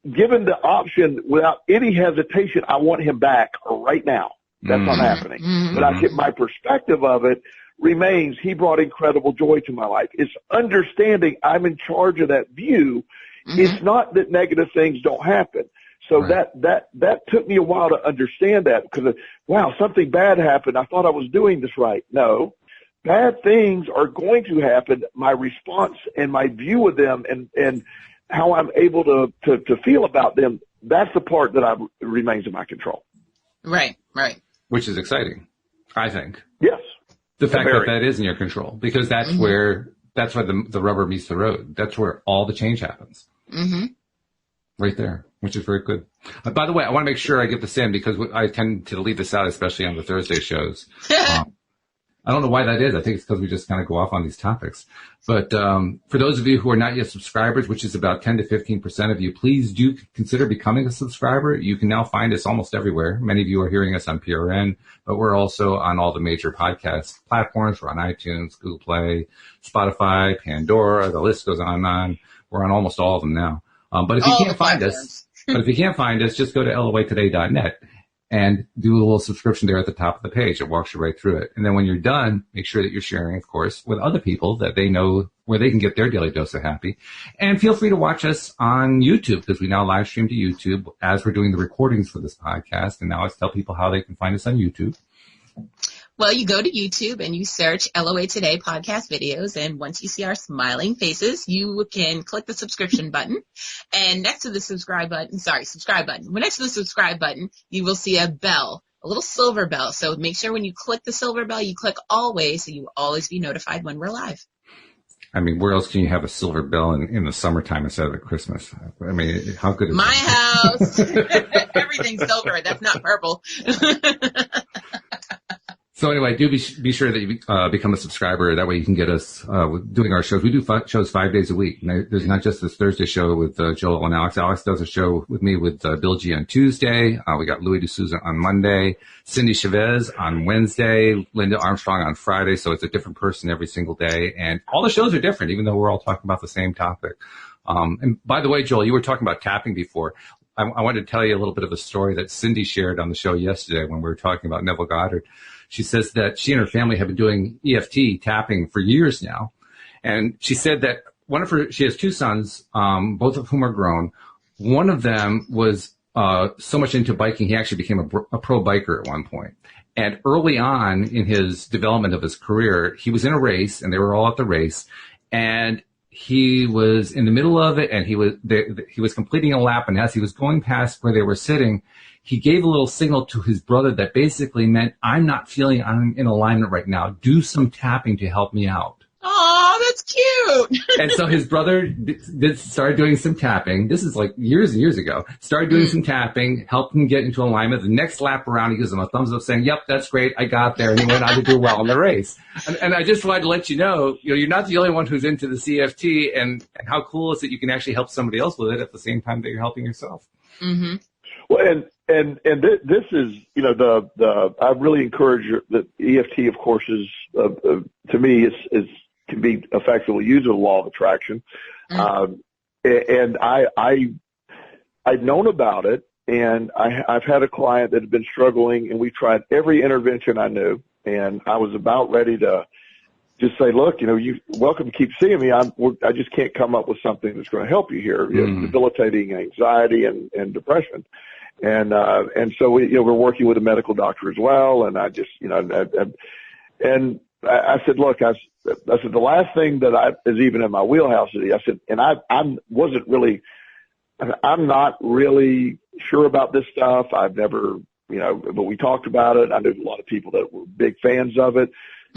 [SPEAKER 2] given the option without any hesitation, I want him back right now. That's not happening. But I get my perspective of it remains. He brought incredible joy to my life. It's understanding I'm in charge of that view. It's not that negative things don't happen. So that took me a while to understand that because, wow, something bad happened. I thought I was doing this right. No, bad things are going to happen. My response and my view of them and how I'm able to feel about them, that's the part that remains in my control.
[SPEAKER 3] Right.
[SPEAKER 1] Which is exciting, I think.
[SPEAKER 2] Yes.
[SPEAKER 1] The fact that is in your control, because that's where the rubber meets the road. That's where all the change happens. Right there, which is very good. By the way, I want to make sure I get this in because I tend to leave this out, especially on the Thursday shows. I don't know why that is. I think it's because we just kind of go off on these topics. But for those of you who are not yet subscribers, which is about 10 to 15% of you, please do consider becoming a subscriber. You can now find us almost everywhere. Many of you are hearing us on PRN, but we're also on all the major podcast platforms. We're on iTunes, Google Play, Spotify, Pandora. The list goes on and on. We're on almost all of them now. But if you can't find us, just go to loatoday.net and do a little subscription there at the top of the page. It walks you right through it. And then when you're done, make sure that you're sharing, of course, with other people that they know where they can get their daily dose of happy. And feel free to watch us on YouTube because we now live stream to YouTube as we're doing the recordings for this podcast. And now let's tell people how they can find us on YouTube.
[SPEAKER 3] Well, you go to YouTube and you search LOA Today podcast videos. And once you see our smiling faces, you can click the subscription button. And next to the subscribe button, Well, next to the subscribe button, you will see a bell, a little silver bell. So make sure when you click the silver bell, you click always so you will always be notified when we're live.
[SPEAKER 1] I mean, where else can you have a silver bell in the summertime instead of at Christmas? I mean, how good is
[SPEAKER 3] my
[SPEAKER 1] that?
[SPEAKER 3] house? Everything's silver. That's not purple.
[SPEAKER 1] So anyway, do be sure that you become a subscriber. That way you can get us doing our shows. We do shows 5 days a week. There's not just this Thursday show with Joel and Alex. Alex does a show with me with Bill G on Tuesday. We got Louis D'Souza on Monday, Cindy Chavez on Wednesday, Linda Armstrong on Friday. So it's a different person every single day. And all the shows are different, even though we're all talking about the same topic. And by the way, Joel, you were talking about tapping before. I wanted to tell you a little bit of a story that Cindy shared on the show yesterday when we were talking about Neville Goddard. She says that she and her family have been doing EFT tapping for years now. And she said that she has two sons, both of whom are grown. One of them was so much into biking, he actually became a pro biker at one point. And early on in his development of his career, he was in a race, and they were all at the race. And he was in the middle of it, and he was completing a lap. And as he was going past where they were sitting, he gave a little signal to his brother that basically meant, I'm not feeling I'm in alignment right now. Do some tapping to help me out.
[SPEAKER 3] Aw, that's cute.
[SPEAKER 1] And so his brother started doing some tapping. This is like years and years ago. Started doing some tapping, helped him get into alignment. The next lap around, he gives him a thumbs up saying, yep, that's great. I got there. And he went on to do well in the race. And I just wanted to let you know, you're not the only one who's into the CFT, and how cool is it you can actually help somebody else with it at the same time that you're helping yourself.
[SPEAKER 3] Mm-hmm.
[SPEAKER 2] Well, this is, I really encourage that EFT, of course, is, to me, can be effectively used as a law of attraction. And I'd known about it, and I've had a client that had been struggling, and we tried every intervention I knew, and I was about ready to just say, look, you're welcome to keep seeing me. I just can't come up with something that's going to help you here. Debilitating anxiety and depression. And so we're working with a medical doctor as well. And I just, and I said, look, I said, the last thing that is even in my wheelhouse is, I said, and I'm not really sure about this stuff. I've never, but we talked about it. I knew a lot of people that were big fans of it.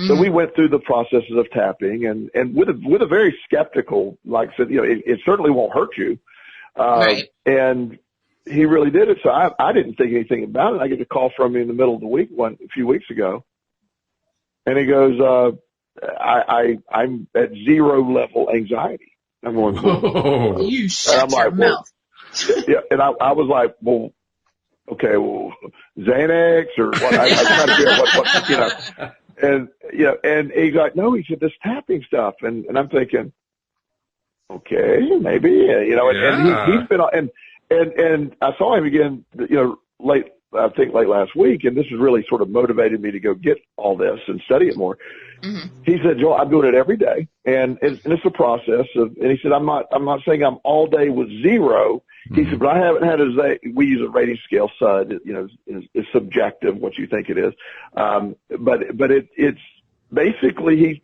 [SPEAKER 2] So we went through the processes of tapping and with a very skeptical, like I said, it certainly won't hurt you.
[SPEAKER 3] Right.
[SPEAKER 2] And he really did it. So I didn't think anything about it. I get a call from him in the middle of the week, a few weeks ago. And he goes, I'm at 0 level anxiety. I'm going,
[SPEAKER 1] oh.
[SPEAKER 3] You shut your mouth.
[SPEAKER 2] Yeah. And I was like, well, okay, well, Xanax or what? I trying to figure out what. And he's like, no, he said this tapping stuff. And I'm thinking, okay, maybe, and he's been on, and I saw him again, late last week. And this has really sort of motivated me to go get all this and study it more. Mm-hmm. He said, Joel, I'm doing it every day. And it's a process and he said, I'm not saying I'm all day with 0. He said, but I haven't had we use a rating scale, SUD, it's subjective what you think it is. But it's basically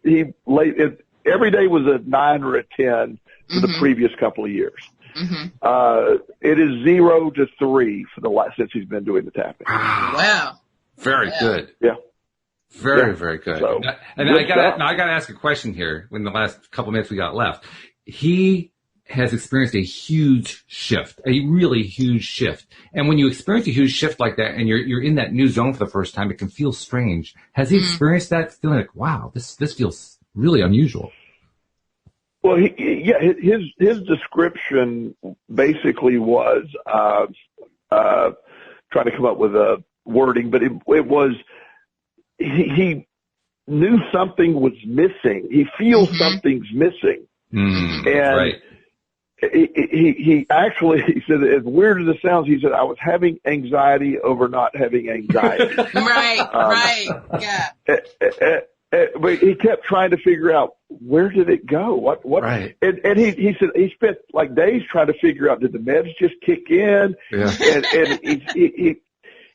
[SPEAKER 2] every day was a 9 or a 10 for the previous couple of years. Mm-hmm. It is 0 to 3 since he's been doing the tapping.
[SPEAKER 1] Wow. Very good.
[SPEAKER 2] Yeah.
[SPEAKER 1] Very good.
[SPEAKER 2] So,
[SPEAKER 1] I got to ask a question here in the last couple minutes we got left. He has experienced a huge shift, a really huge shift. And when you experience a huge shift like that and you're in that new zone for the first time, it can feel strange. Has he experienced that feeling like, wow, this feels really unusual?
[SPEAKER 2] Well, his description basically was, trying to come up with a wording, but it was, he knew something was missing. He feels something's missing. And
[SPEAKER 1] right.
[SPEAKER 2] He said, as weird as it sounds, he said, I was having anxiety over not having anxiety.
[SPEAKER 3] Right. Yeah.
[SPEAKER 2] But he kept trying to figure out, where did it go? What?
[SPEAKER 1] Right.
[SPEAKER 2] And he said he spent like days trying to figure out, did the meds just kick in? Yeah. And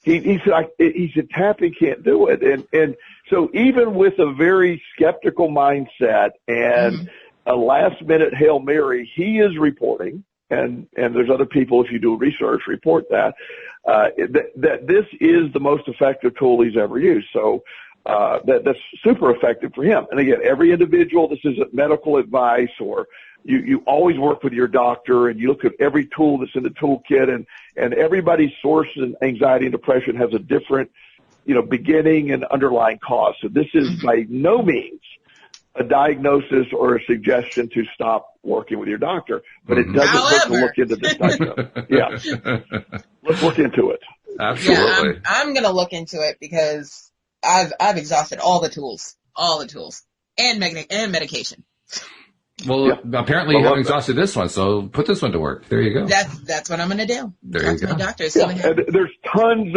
[SPEAKER 2] he said tapping can't do it. And so even with a very skeptical mindset and a last minute Hail Mary, he is reporting, and there's other people, if you do research, report that this is the most effective tool he's ever used. So, that's super effective for him. And again, every individual, this isn't medical advice, or you always work with your doctor and you look at every tool that's in the toolkit, and everybody's source in anxiety and depression has a different, beginning and underlying cause. So this is by no means a diagnosis or a suggestion to stop working with your doctor, but it doesn't hurt to look into this type of. Yeah. Let's look into it.
[SPEAKER 1] Absolutely.
[SPEAKER 3] Yeah, I'm going to look into it because I've exhausted all the tools, and medication.
[SPEAKER 1] Well, apparently you haven't exhausted this one, so put this one to work. There you go.
[SPEAKER 3] That's what I'm going to do.
[SPEAKER 1] There you go.
[SPEAKER 3] My doctor.
[SPEAKER 2] There's tons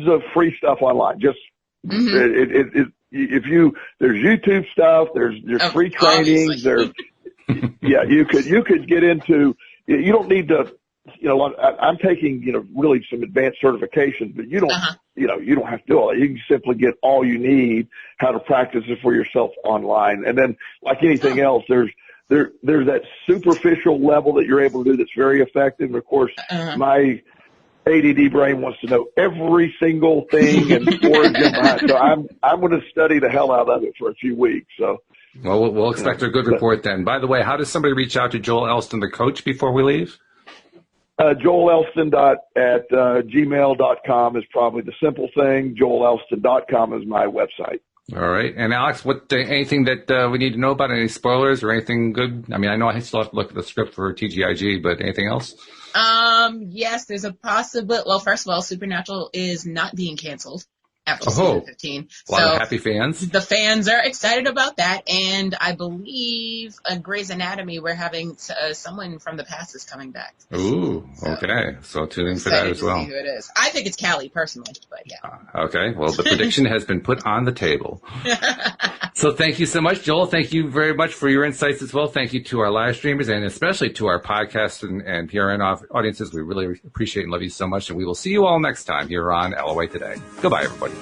[SPEAKER 2] of free stuff online. Just there's YouTube stuff. There's free trainings. There's you could get into. You don't need to. I'm taking, really some advanced certifications, but you don't, you don't have to do all that. You can simply get all you need, how to practice it for yourself online. And then like anything else, there's that superficial level that you're able to do that's very effective. And of course, my ADD brain wants to know every single thing and origin behind. So I'm going to study the hell out of it for a few weeks. So
[SPEAKER 1] Well, we'll expect a good report then. By the way, how does somebody reach out to Joel Elston, the coach, before we leave?
[SPEAKER 2] JoelElston@gmail.com is probably the simple thing. JoelElston.com is my website.
[SPEAKER 1] All right. And Alex, anything that we need to know about? Any spoilers or anything good? I mean, I know I still have to look at the script for TGIG, but anything else?
[SPEAKER 3] Yes, there's a possibility. Well, first of all, Supernatural is not being canceled after season 15.
[SPEAKER 1] A lot of happy fans.
[SPEAKER 3] The fans are excited about that. And I believe Grey's Anatomy, we're having someone from the past is coming back.
[SPEAKER 1] Ooh, okay. So tune in for that as well.
[SPEAKER 3] See who it is. I think it's Callie personally, but yeah.
[SPEAKER 1] Okay. Well, the prediction has been put on the table. So thank you so much, Joel. Thank you very much for your insights as well. Thank you to our live streamers and especially to our podcast and PRN audiences. We really appreciate and love you so much. And we will see you all next time here on LOA Today. Goodbye, everybody.